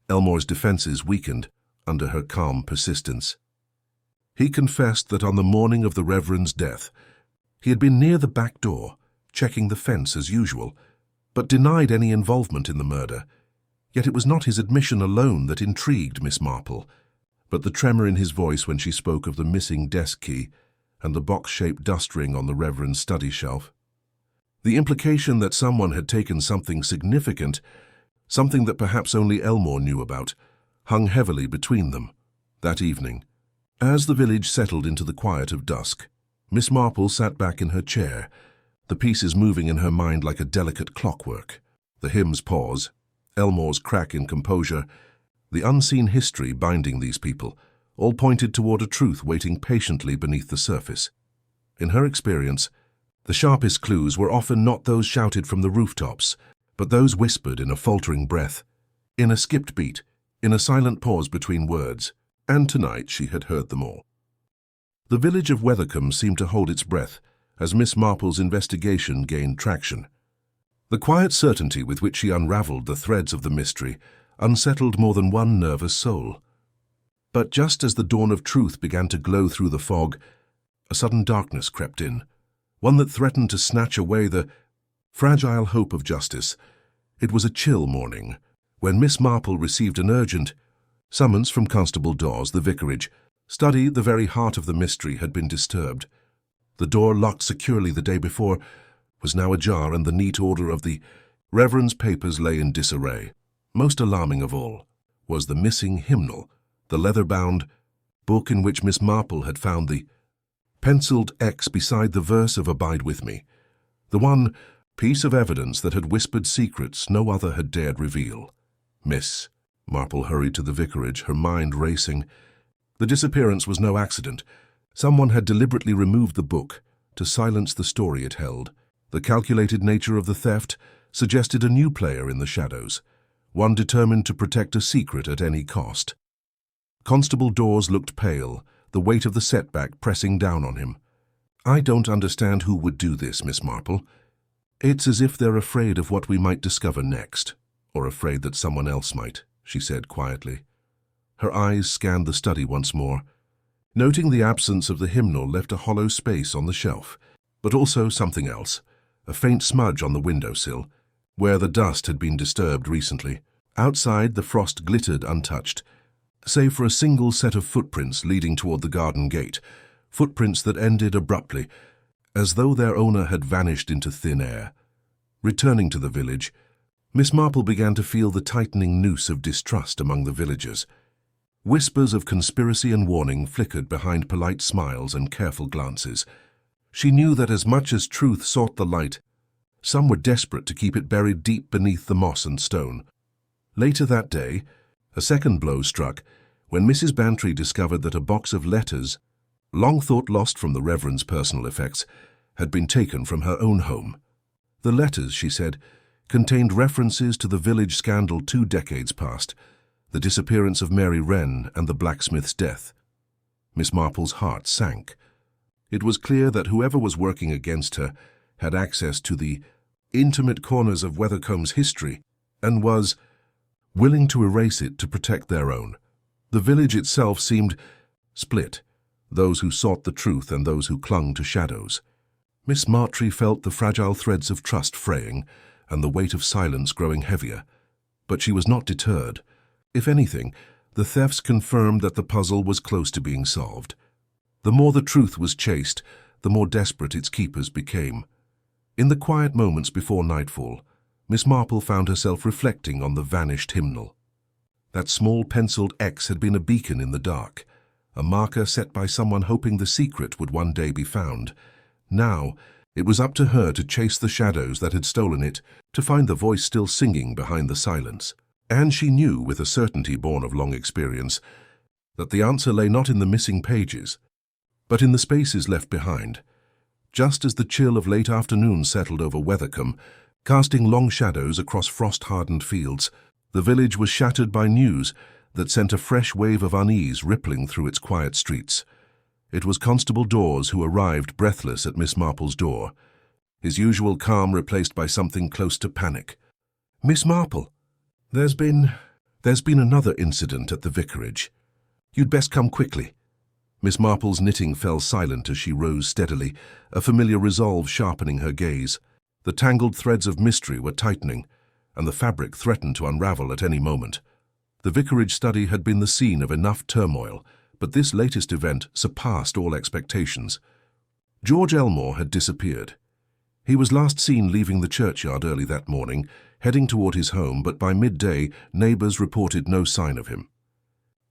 Elmore's defenses weakened under her calm persistence. He confessed that on the morning of the Reverend's death, he had been near the back door, checking the fence as usual, but denied any involvement in the murder. Yet it was not his admission alone that intrigued Miss Marple, but the tremor in his voice when she spoke of the missing desk key and the box-shaped dust ring on the Reverend's study shelf. The implication that someone had taken something significant, something that perhaps only Elmore knew about, hung heavily between them. That evening, as the village settled into the quiet of dusk, Miss Marple sat back in her chair, the pieces moving in her mind like a delicate clockwork. The hymn's pause, Elmore's crack in composure, the unseen history binding these people, all pointed toward a truth waiting patiently beneath the surface. In her experience, the sharpest clues were often not those shouted from the rooftops, but those whispered in a faltering breath, in a skipped beat, in a silent pause between words, and tonight she had heard them all. The village of Wethercombe seemed to hold its breath as Miss Marple's investigation gained traction. The quiet certainty with which she unravelled the threads of the mystery unsettled more than one nervous soul. But just as the dawn of truth began to glow through the fog, a sudden darkness crept in, one that threatened to snatch away the fragile hope of justice. It was a chill morning when Miss Marple received an urgent summons from Constable Dawes, the vicarage. Study, the very heart of the mystery, had been disturbed. The door, locked securely the day before, was now ajar, and the neat order of the Reverend's papers lay in disarray. Most alarming of all was the missing hymnal, the leather-bound book in which Miss Marple had found the penciled X beside the verse of Abide With Me, the one piece of evidence that had whispered secrets no other had dared reveal. Miss Marple hurried to the vicarage, her mind racing. The disappearance was no accident. Someone had deliberately removed the book to silence the story it held. The calculated nature of the theft suggested a new player in the shadows, one determined to protect a secret at any cost. Constable Dawes looked pale, the weight of the setback pressing down on him. "I don't understand who would do this, Miss Marple. It's as if they're afraid of what we might discover next, or afraid that someone else might," she said quietly. Her eyes scanned the study once more, noting the absence of the hymnal left a hollow space on the shelf, but also something else, a faint smudge on the windowsill, where the dust had been disturbed recently. Outside, the frost glittered untouched, save for a single set of footprints leading toward the garden gate, footprints that ended abruptly, as though their owner had vanished into thin air. Returning to the village, Miss Marple began to feel the tightening noose of distrust among the villagers. Whispers of conspiracy and warning flickered behind polite smiles and careful glances. She knew that as much as truth sought the light, some were desperate to keep it buried deep beneath the moss and stone. Later that day, a second blow struck when Mrs. Bantry discovered that a box of letters, long thought lost from the Reverend's personal effects, had been taken from her own home. The letters, she said, contained references to the village scandal 2 decades past, the disappearance of Mary Wren and the blacksmith's death. Miss Marple's heart sank. It was clear that whoever was working against her had access to the intimate corners of Wethercombe's history and was willing to erase it to protect their own. The village itself seemed split, those who sought the truth and those who clung to shadows. Miss Martry felt the fragile threads of trust fraying and the weight of silence growing heavier, but she was not deterred. If anything, the thefts confirmed that the puzzle was close to being solved. The more the truth was chased, the more desperate its keepers became. In the quiet moments before nightfall, Miss Marple found herself reflecting on the vanished hymnal. That small penciled X had been a beacon in the dark, a marker set by someone hoping the secret would one day be found. Now, it was up to her to chase the shadows that had stolen it, to find the voice still singing behind the silence. And she knew, with a certainty born of long experience, that the answer lay not in the missing pages, but in the spaces left behind. Just as the chill of late afternoon settled over Wethercombe, casting long shadows across frost-hardened fields, the village was shattered by news that sent a fresh wave of unease rippling through its quiet streets. It was Constable Dawes who arrived breathless at Miss Marple's door, his usual calm replaced by something close to panic. "Miss Marple, there's been another incident at the vicarage. You'd best come quickly." Miss Marple's knitting fell silent as she rose steadily, a familiar resolve sharpening her gaze. The tangled threads of mystery were tightening, and the fabric threatened to unravel at any moment. The vicarage study had been the scene of enough turmoil, but this latest event surpassed all expectations. George Elmore had disappeared. He was last seen leaving the churchyard early that morning, heading toward his home, but by midday neighbours reported no sign of him.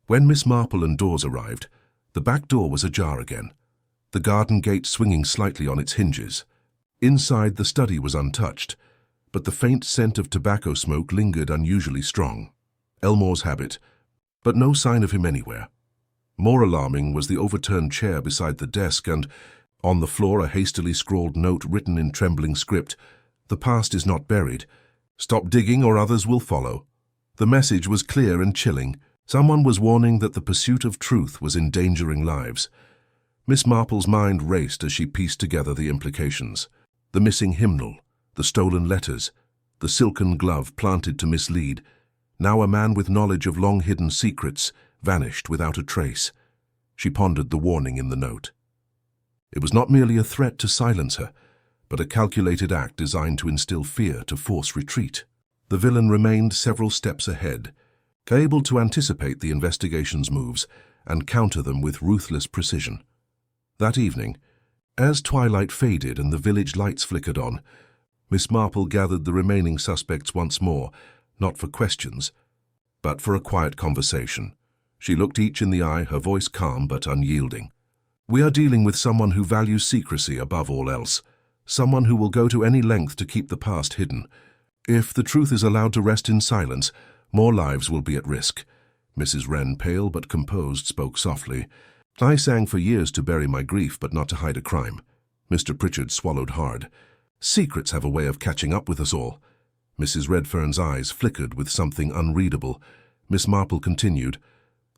When Miss Marple and Dawes arrived, the back door was ajar again, the garden gate swinging slightly on its hinges. Inside, the study was untouched, but the faint scent of tobacco smoke lingered unusually strong. Elmore's habit, but no sign of him anywhere. More alarming was the overturned chair beside the desk and, on the floor, a hastily scrawled note written in trembling script. "The past is not buried. Stop digging or others will follow. The message was clear and chilling. Someone was warning that the pursuit of truth was endangering lives. Miss Marple's mind raced as she pieced together the implications. The missing hymnal, the stolen letters, the silken glove planted to mislead. Now a man with knowledge of long-hidden secrets vanished without a trace. She pondered the warning in the note. It was not merely a threat to silence her, but a calculated act designed to instill fear, to force retreat. The villain remained several steps ahead, able to anticipate the investigation's moves and counter them with ruthless precision. That evening, as twilight faded and the village lights flickered on, Miss Marple gathered the remaining suspects once more, not for questions, but for a quiet conversation. She looked each in the eye, her voice calm but unyielding. "We are dealing with someone who values secrecy above all else, someone who will go to any length to keep the past hidden. If the truth is allowed to rest in silence, more lives will be at risk." Mrs. Wren, pale but composed, spoke softly. "I sang for years to bury my grief, but not to hide a crime." Mr. Pritchard swallowed hard. "Secrets have a way of catching up with us all." Mrs. Redfern's eyes flickered with something unreadable. Miss Marple continued,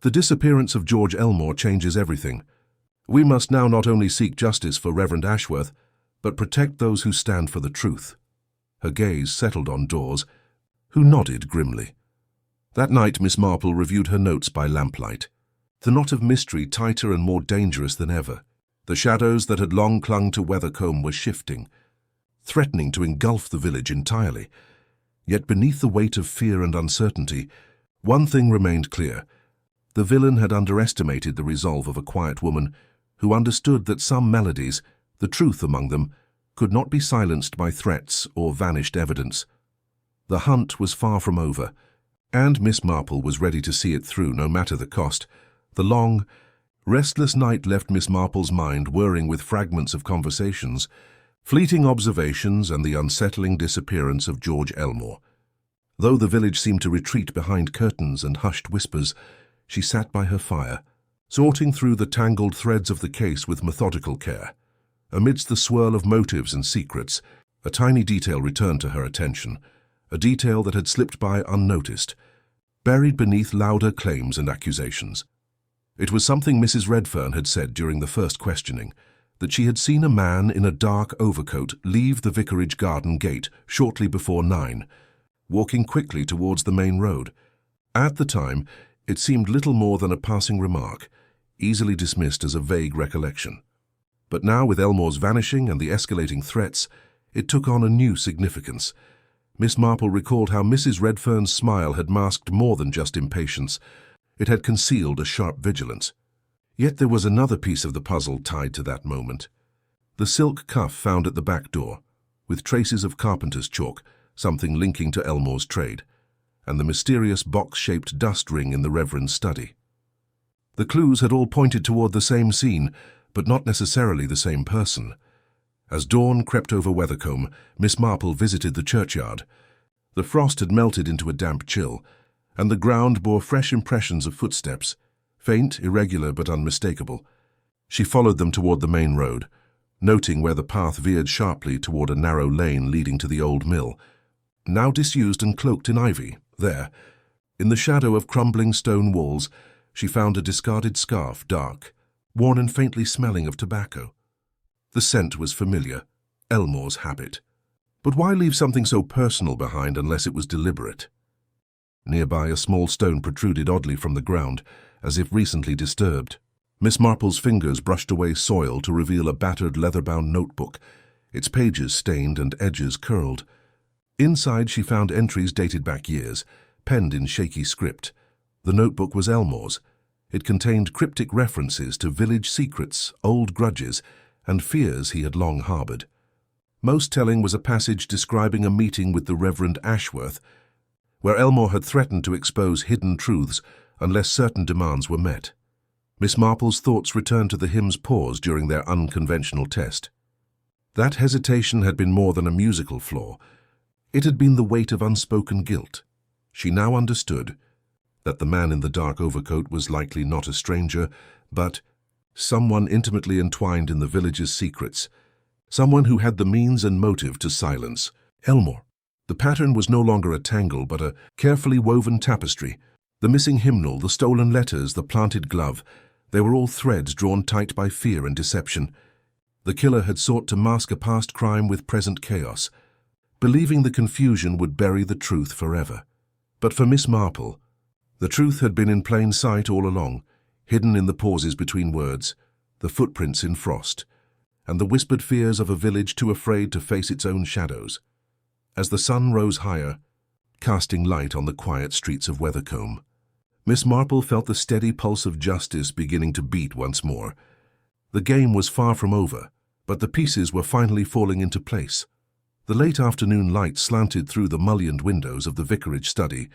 "The disappearance of George Elmore changes everything. We must now not only seek justice for Reverend Ashworth, but protect those who stand for the truth." Her gaze settled on Dawes, who nodded grimly. That night Miss Marple reviewed her notes by lamplight. The knot of mystery tighter and more dangerous than ever. The shadows that had long clung to Weathercombe were shifting, threatening to engulf the village entirely. Yet beneath the weight of fear and uncertainty, one thing remained clear. The villain had underestimated the resolve of a quiet woman who understood that some melodies, the truth among them, could not be silenced by threats or vanished evidence. The hunt was far from over, and Miss Marple was ready to see it through no matter the cost. The long, restless night left Miss Marple's mind whirring with fragments of conversations, fleeting observations, and the unsettling disappearance of George Elmore. Though the village seemed to retreat behind curtains and hushed whispers, she sat by her fire, sorting through the tangled threads of the case with methodical care. Amidst the swirl of motives and secrets, a tiny detail returned to her attention, a detail that had slipped by unnoticed, buried beneath louder claims and accusations. It was something Mrs. Redfern had said during the first questioning, that she had seen a man in a dark overcoat leave the vicarage garden gate shortly before 9, walking quickly towards the main road. At the time, it seemed little more than a passing remark, easily dismissed as a vague recollection. But now, with Elmore's vanishing and the escalating threats, it took on a new significance. Miss Marple recalled how Mrs. Redfern's smile had masked more than just impatience. It had concealed a sharp vigilance. Yet there was another piece of the puzzle tied to that moment. The silk cuff found at the back door, with traces of carpenter's chalk, something linking to Elmore's trade, and the mysterious box-shaped dust ring in the Reverend's study. The clues had all pointed toward the same scene, but not necessarily the same person. As dawn crept over Weathercombe, Miss Marple visited the churchyard. The frost had melted into a damp chill, and the ground bore fresh impressions of footsteps, faint, irregular, but unmistakable. She followed them toward the main road, noting where the path veered sharply toward a narrow lane leading to the old mill, now disused and cloaked in ivy. There, in the shadow of crumbling stone walls, she found a discarded scarf, dark, worn and faintly smelling of tobacco. The scent was familiar, Elmore's habit. But why leave something so personal behind unless it was deliberate? Nearby, a small stone protruded oddly from the ground, as if recently disturbed. Miss Marple's fingers brushed away soil to reveal a battered leather-bound notebook, its pages stained and edges curled. Inside she found entries dated back years, penned in shaky script. The notebook was Elmore's. It contained cryptic references to village secrets, old grudges, and fears he had long harbored. Most telling was a passage describing a meeting with the Reverend Ashworth, where Elmore had threatened to expose hidden truths unless certain demands were met. Miss Marple's thoughts returned to the hymn's pause during their unconventional test. That hesitation had been more than a musical flaw. It had been the weight of unspoken guilt. She now understood that the man in the dark overcoat was likely not a stranger, but someone intimately entwined in the village's secrets, someone who had the means and motive to silence Elmore. The pattern was no longer a tangle, but a carefully woven tapestry. The missing hymnal, the stolen letters, the planted glove, they were all threads drawn tight by fear and deception. The killer had sought to mask a past crime with present chaos, believing the confusion would bury the truth forever. But for Miss Marple, the truth had been in plain sight all along, hidden in the pauses between words, the footprints in frost, and the whispered fears of a village too afraid to face its own shadows. As the sun rose higher, casting light on the quiet streets of Weathercombe, Miss Marple felt the steady pulse of justice beginning to beat once more. The game was far from over, but the pieces were finally falling into place. The late afternoon light slanted through the mullioned windows of the vicarage study,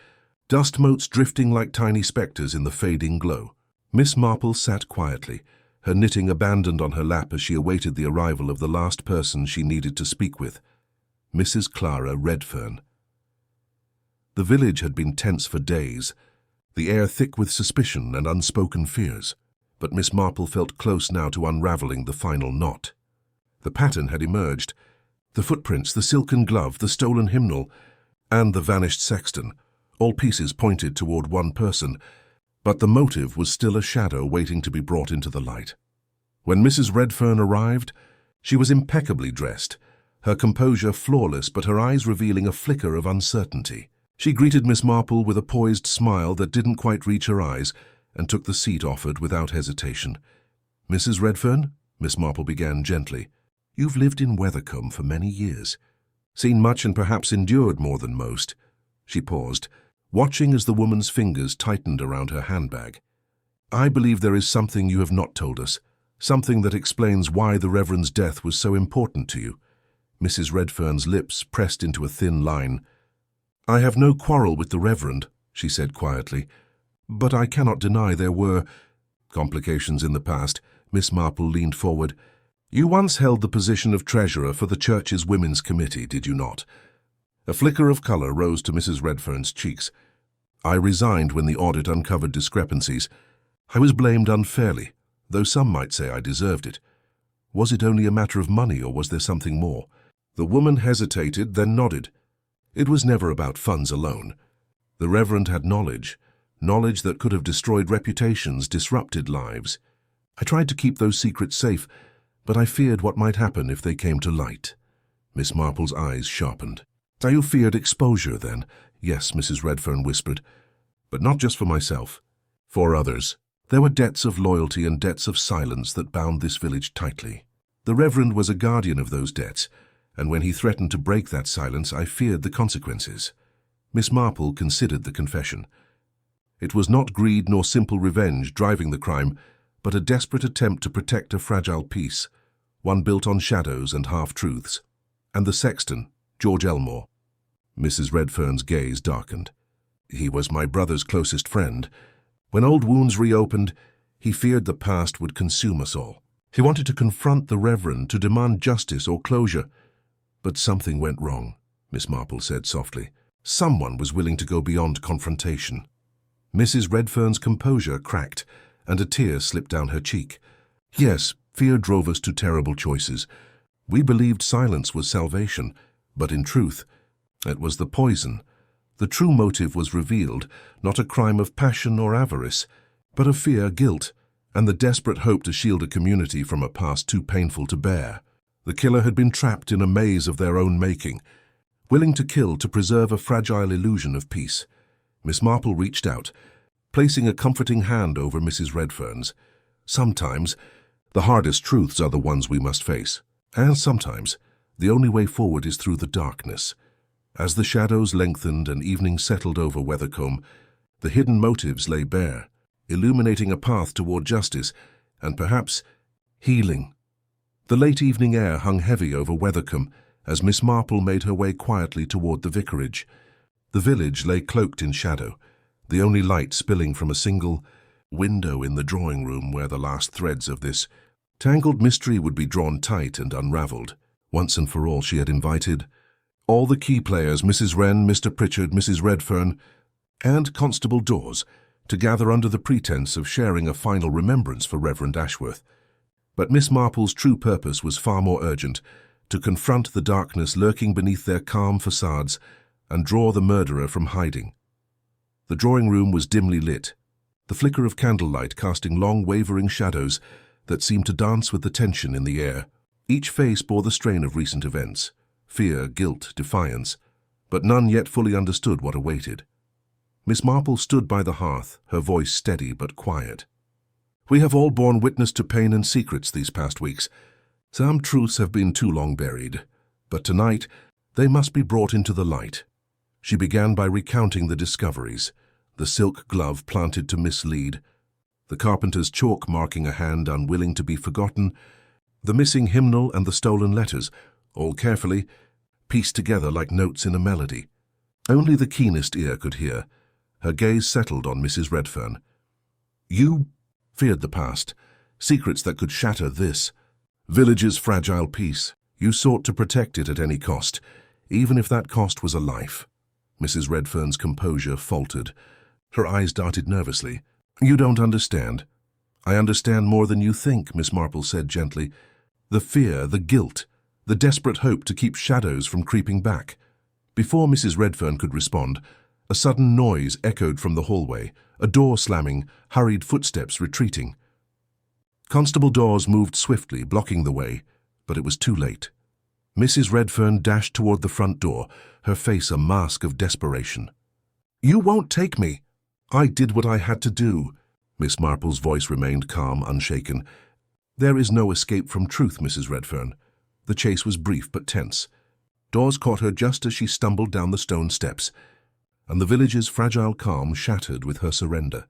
dust motes drifting like tiny spectres in the fading glow. Miss Marple sat quietly, her knitting abandoned on her lap as she awaited the arrival of the last person she needed to speak with, Mrs. Clara Redfern. The village had been tense for days, the air thick with suspicion and unspoken fears, but Miss Marple felt close now to unravelling the final knot. The pattern had emerged. The footprints, the silken glove, the stolen hymnal, and the vanished sexton, all pieces pointed toward one person, but the motive was still a shadow waiting to be brought into the light. When Mrs. Redfern arrived, she was impeccably dressed, her composure flawless but her eyes revealing a flicker of uncertainty. She greeted Miss Marple with a poised smile that didn't quite reach her eyes and took the seat offered without hesitation. "Mrs. Redfern," Miss Marple began gently, "you've lived in Weathercombe for many years, seen much and perhaps endured more than most." She paused, watching as the woman's fingers tightened around her handbag. "I believe there is something you have not told us, something that explains why the Reverend's death was so important to you." Mrs. Redfern's lips pressed into a thin line. "I have no quarrel with the Reverend," she said quietly, "but I cannot deny there were complications in the past." Miss Marple leaned forward. "You once held the position of treasurer for the church's women's committee, did you not?" A flicker of colour rose to Mrs. Redfern's cheeks. "I resigned when the audit uncovered discrepancies. I was blamed unfairly, though some might say I deserved it. Was it only a matter of money, or was there something more?" The woman hesitated, then nodded. "It was never about funds alone. The Reverend had knowledge that could have destroyed reputations, disrupted lives. I tried to keep those secrets safe, but I feared what might happen if they came to light." Miss Marple's eyes sharpened. "So you feared exposure, then?" "Yes," Mrs. Redfern whispered, "but not just for myself. For others. There were debts of loyalty and debts of silence that bound this village tightly. The Reverend was a guardian of those debts, and when he threatened to break that silence, I feared the consequences." Miss Marple considered the confession. It was not greed nor simple revenge driving the crime, but a desperate attempt to protect a fragile peace, one built on shadows and half-truths. "And the sexton, George Elmore?" Mrs. Redfern's gaze darkened. "He was my brother's closest friend. When old wounds reopened, he feared the past would consume us all. He wanted to confront the Reverend, to demand justice or closure. But something went wrong," Miss Marple said softly. "Someone was willing to go beyond confrontation." Mrs. Redfern's composure cracked, and a tear slipped down her cheek. "Yes, fear drove us to terrible choices. We believed silence was salvation, but in truth, it was the poison. The true motive was revealed, not a crime of passion or avarice, but of fear, guilt, and the desperate hope to shield a community from a past too painful to bear. The killer had been trapped in a maze of their own making, willing to kill to preserve a fragile illusion of peace." Miss Marple reached out, placing a comforting hand over Mrs. Redfern's. "Sometimes, the hardest truths are the ones we must face, and sometimes, the only way forward is through the darkness." As the shadows lengthened and evening settled over Weathercombe, the hidden motives lay bare, illuminating a path toward justice and perhaps healing. The late evening air hung heavy over Weathercombe as Miss Marple made her way quietly toward the vicarage. The village lay cloaked in shadow, the only light spilling from a single window in the drawing room where the last threads of this tangled mystery would be drawn tight and unravelled. Once and for all, she had invited all the key players, Mrs. Wren, Mr. Pritchard, Mrs. Redfern, and Constable Dawes, to gather under the pretense of sharing a final remembrance for Reverend Ashworth. But Miss Marple's true purpose was far more urgent, to confront the darkness lurking beneath their calm facades and draw the murderer from hiding. The drawing room was dimly lit, the flicker of candlelight casting long wavering shadows that seemed to dance with the tension in the air. Each face bore the strain of recent events, fear, guilt, defiance, but none yet fully understood what awaited. Miss Marple stood by the hearth, her voice steady but quiet. "We have all borne witness to pain and secrets these past weeks. Some truths have been too long buried, but tonight they must be brought into the light." She began by recounting the discoveries, the silk glove planted to mislead, the carpenter's chalk marking a hand unwilling to be forgotten, the missing hymnal and the stolen letters, all carefully pieced together like notes in a melody. Only the keenest ear could hear. Her gaze settled on Mrs. Redfern. "You feared the past, secrets that could shatter this village's fragile peace. You sought to protect it at any cost, even if that cost was a life." Mrs. Redfern's composure faltered. Her eyes darted nervously. "You don't understand." "I understand more than you think," Miss Marple said gently. "The fear, the guilt, the desperate hope to keep shadows from creeping back." Before Mrs. Redfern could respond, a sudden noise echoed from the hallway, a door slamming, hurried footsteps retreating. Constable Dawes moved swiftly, blocking the way, but it was too late. Mrs. Redfern dashed toward the front door, her face a mask of desperation. "You won't take me." "I did what I had to do." Miss Marple's voice remained calm, unshaken. "There is no escape from truth, Mrs. Redfern." The chase was brief but tense. Dawes caught her just as she stumbled down the stone steps, and the village's fragile calm shattered with her surrender.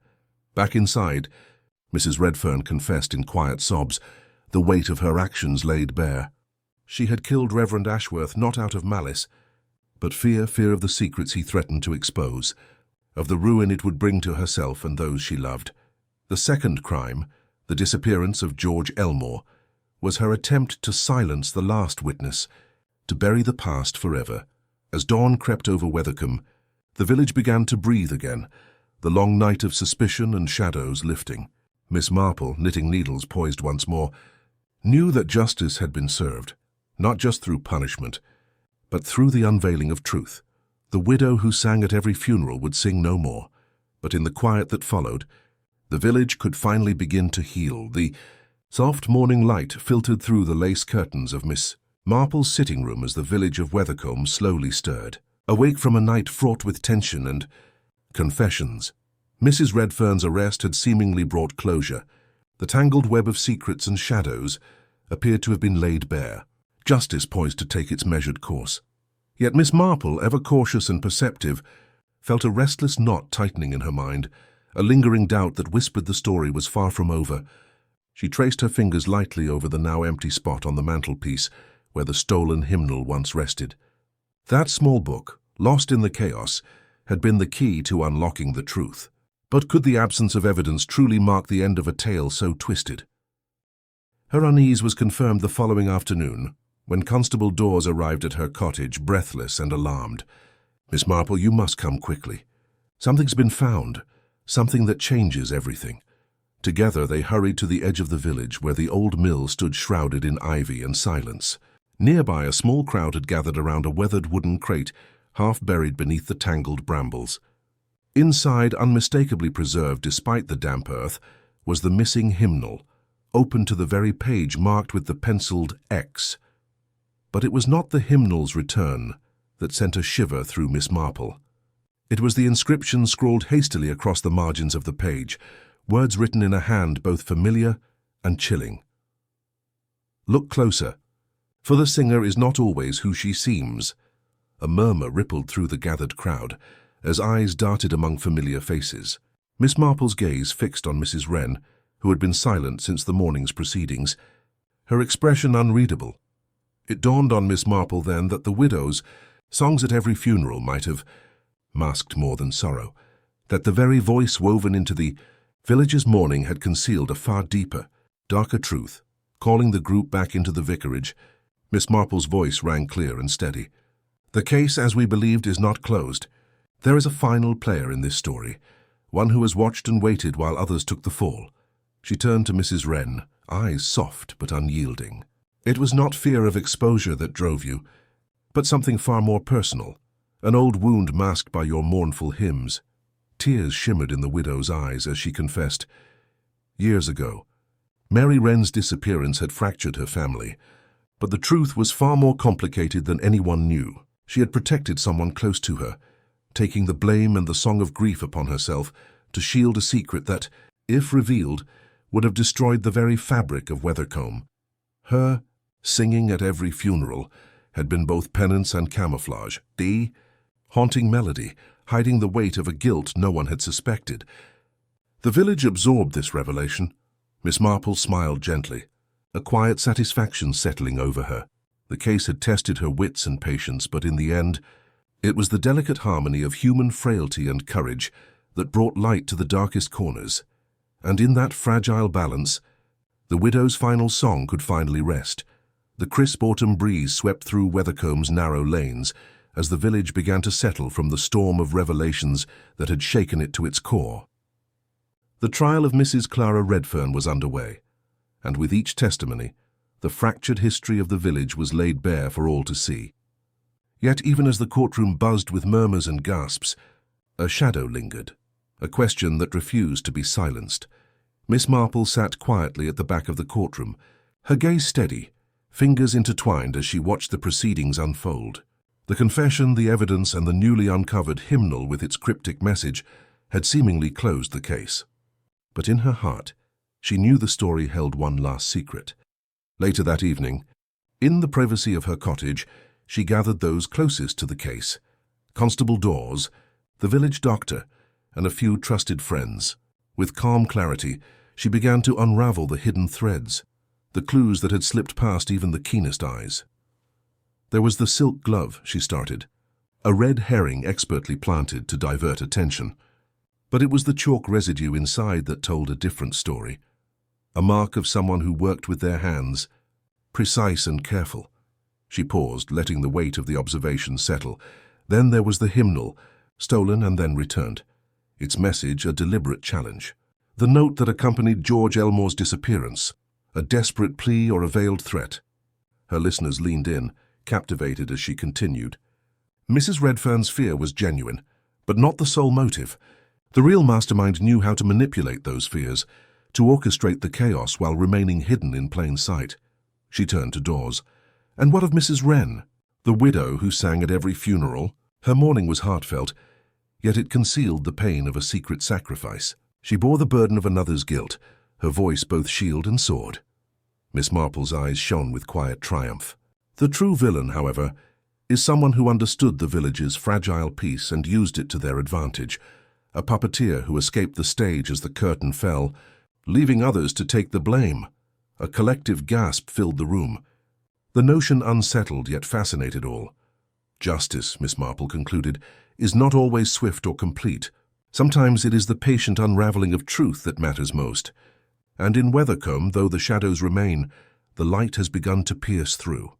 Back inside, Mrs. Redfern confessed in quiet sobs, the weight of her actions laid bare. She had killed Reverend Ashworth not out of malice, but fear of the secrets he threatened to expose, of the ruin it would bring to herself and those she loved. The second crime, the disappearance of George Elmore, was her attempt to silence the last witness, to bury the past forever. As dawn crept over Wethercombe, the village began to breathe again, the long night of suspicion and shadows lifting. Miss Marple, knitting needles poised once more, knew that justice had been served, not just through punishment, but through the unveiling of truth. The widow who sang at every funeral would sing no more, but in the quiet that followed, the village could finally begin to heal. The soft morning light filtered through the lace curtains of Miss Marple's sitting room as the village of Wethercombe slowly stirred, awake from a night fraught with tension and confessions. Mrs. Redfern's arrest had seemingly brought closure. The tangled web of secrets and shadows appeared to have been laid bare, justice poised to take its measured course. Yet Miss Marple, ever cautious and perceptive, felt a restless knot tightening in her mind, a lingering doubt that whispered the story was far from over. She traced her fingers lightly over the now empty spot on the mantelpiece where the stolen hymnal once rested. That small book, lost in the chaos, had been the key to unlocking the truth. But could the absence of evidence truly mark the end of a tale so twisted? Her unease was confirmed the following afternoon, when Constable Dawes arrived at her cottage, breathless and alarmed. "Miss Marple, you must come quickly. Something's been found, something that changes everything." Together they hurried to the edge of the village where the old mill stood shrouded in ivy and silence. Nearby, a small crowd had gathered around a weathered wooden crate, half buried beneath the tangled brambles. Inside, unmistakably preserved despite the damp earth, was the missing hymnal, open to the very page marked with the penciled X. But it was not the hymnal's return that sent a shiver through Miss Marple. It was the inscription scrawled hastily across the margins of the page, words written in a hand both familiar and chilling. "Look closer, for the singer is not always who she seems." A murmur rippled through the gathered crowd, as eyes darted among familiar faces. Miss Marple's gaze fixed on Mrs. Wren, who had been silent since the morning's proceedings, her expression unreadable. It dawned on Miss Marple then that the widow's songs at every funeral might have masked more than sorrow, that the very voice woven into the village's mourning had concealed a far deeper, darker truth. Calling the group back into the vicarage, Miss Marple's voice rang clear and steady. "The case, as we believed, is not closed. There is a final player in this story, one who has watched and waited while others took the fall." She turned to Mrs. Wren, eyes soft but unyielding. "It was not fear of exposure that drove you, but something far more personal, an old wound masked by your mournful hymns." Tears shimmered in the widow's eyes as she confessed, "Years ago, Mary Wren's disappearance had fractured her family, but the truth was far more complicated than anyone knew. She had protected someone close to her, taking the blame and the song of grief upon herself to shield a secret that, if revealed, would have destroyed the very fabric of Weathercombe. Her singing at every funeral had been both penance and camouflage, the haunting melody, hiding the weight of a guilt no one had suspected. The village absorbed this revelation. Miss Marple smiled gently, a quiet satisfaction settling over her. The case had tested her wits and patience, but in the end, it was the delicate harmony of human frailty and courage that brought light to the darkest corners. And in that fragile balance, the widow's final song could finally rest. The crisp autumn breeze swept through Weathercombe's narrow lanes as the village began to settle from the storm of revelations that had shaken it to its core. The trial of Mrs. Clara Redfern was underway, and with each testimony, the fractured history of the village was laid bare for all to see. Yet even as the courtroom buzzed with murmurs and gasps, a shadow lingered, a question that refused to be silenced. Miss Marple sat quietly at the back of the courtroom, her gaze steady, fingers intertwined as she watched the proceedings unfold. The confession, the evidence, and the newly uncovered hymnal with its cryptic message had seemingly closed the case. But in her heart, she knew the story held one last secret. Later that evening, in the privacy of her cottage, she gathered those closest to the case, Constable Dawes, the village doctor, and a few trusted friends. With calm clarity, she began to unravel the hidden threads, the clues that had slipped past even the keenest eyes. There was the silk glove, she started, a red herring expertly planted to divert attention. But it was the chalk residue inside that told a different story, a mark of someone who worked with their hands, precise and careful. She paused, letting the weight of the observation settle. Then there was the hymnal, stolen and then returned, its message a deliberate challenge. The note that accompanied George Elmore's disappearance, a desperate plea or a veiled threat. Her listeners leaned in, captivated as she continued. Mrs. Redfern's fear was genuine, but not the sole motive. The real mastermind knew how to manipulate those fears, to orchestrate the chaos while remaining hidden in plain sight. She turned to Dawes. And what of Mrs. Wren, the widow who sang at every funeral? Her mourning was heartfelt, yet it concealed the pain of a secret sacrifice. She bore the burden of another's guilt, her voice both shield and sword. Miss Marple's eyes shone with quiet triumph. The true villain, however, is someone who understood the village's fragile peace and used it to their advantage, a puppeteer who escaped the stage as the curtain fell, leaving others to take the blame. A collective gasp filled the room. The notion unsettled yet fascinated all. Justice, Miss Marple concluded, is not always swift or complete. Sometimes it is the patient unraveling of truth that matters most. And in Weathercombe, though the shadows remain, the light has begun to pierce through.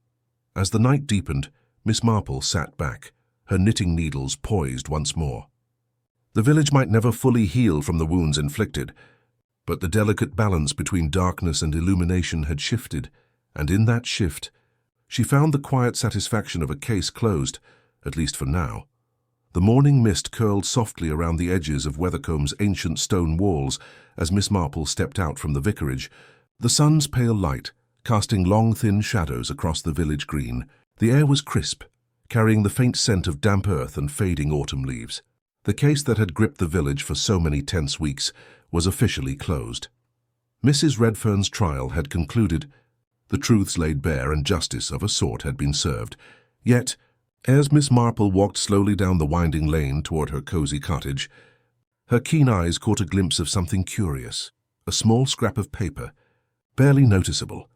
As the night deepened, Miss Marple sat back, her knitting needles poised once more. The village might never fully heal from the wounds inflicted, but the delicate balance between darkness and illumination had shifted, and in that shift, she found the quiet satisfaction of a case closed, at least for now. The morning mist curled softly around the edges of Weathercombe's ancient stone walls as Miss Marple stepped out from the vicarage, the sun's pale light casting long thin shadows across the village green. The air was crisp, carrying the faint scent of damp earth and fading autumn leaves. The case that had gripped the village for so many tense weeks was officially closed. Mrs. Redfern's trial had concluded. The truths laid bare and justice of a sort had been served. Yet, as Miss Marple walked slowly down the winding lane toward her cozy cottage, her keen eyes caught a glimpse of something curious, a small scrap of paper, barely noticeable,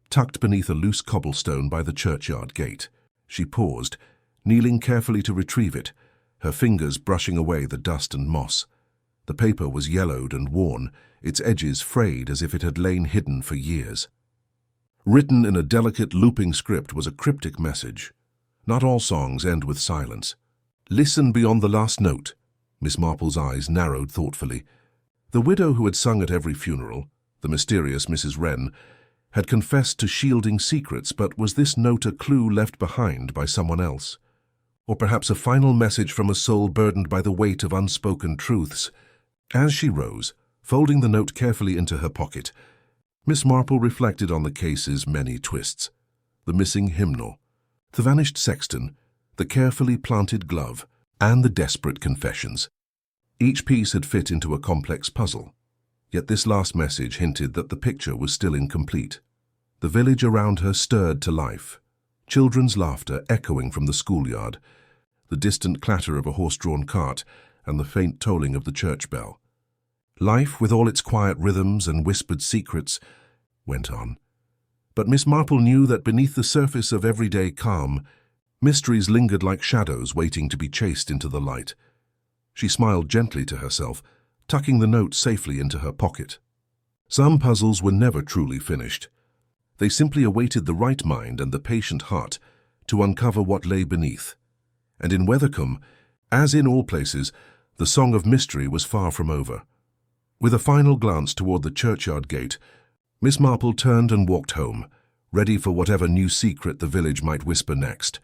tucked beneath a loose cobblestone by the churchyard gate. She paused, kneeling carefully to retrieve it, her fingers brushing away the dust and moss. The paper was yellowed and worn, its edges frayed as if it had lain hidden for years. Written in a delicate looping script was a cryptic message. Not all songs end with silence. Listen beyond the last note. Miss Marple's eyes narrowed thoughtfully. The widow who had sung at every funeral, the mysterious Mrs. Wren, had confessed to shielding secrets, but was this note a clue left behind by someone else? or perhaps a final message from a soul burdened by the weight of unspoken truths. As she rose, folding the note carefully into her pocket, Miss Marple reflected on the case's many twists. The missing hymnal, the vanished sexton, the carefully planted glove, and the desperate confessions. Each piece had fit into a complex puzzle, yet this last message hinted that the picture was still incomplete. The village around her stirred to life, children's laughter echoing from the schoolyard, the distant clatter of a horse-drawn cart, and the faint tolling of the church bell. Life, with all its quiet rhythms and whispered secrets, went on. But Miss Marple knew that beneath the surface of everyday calm, mysteries lingered like shadows waiting to be chased into the light. She smiled gently to herself, tucking the note safely into her pocket. Some puzzles were never truly finished. They simply awaited the right mind and the patient heart to uncover what lay beneath. And in Wethercombe, as in all places, the song of mystery was far from over. With a final glance toward the churchyard gate, Miss Marple turned and walked home, ready for whatever new secret the village might whisper next.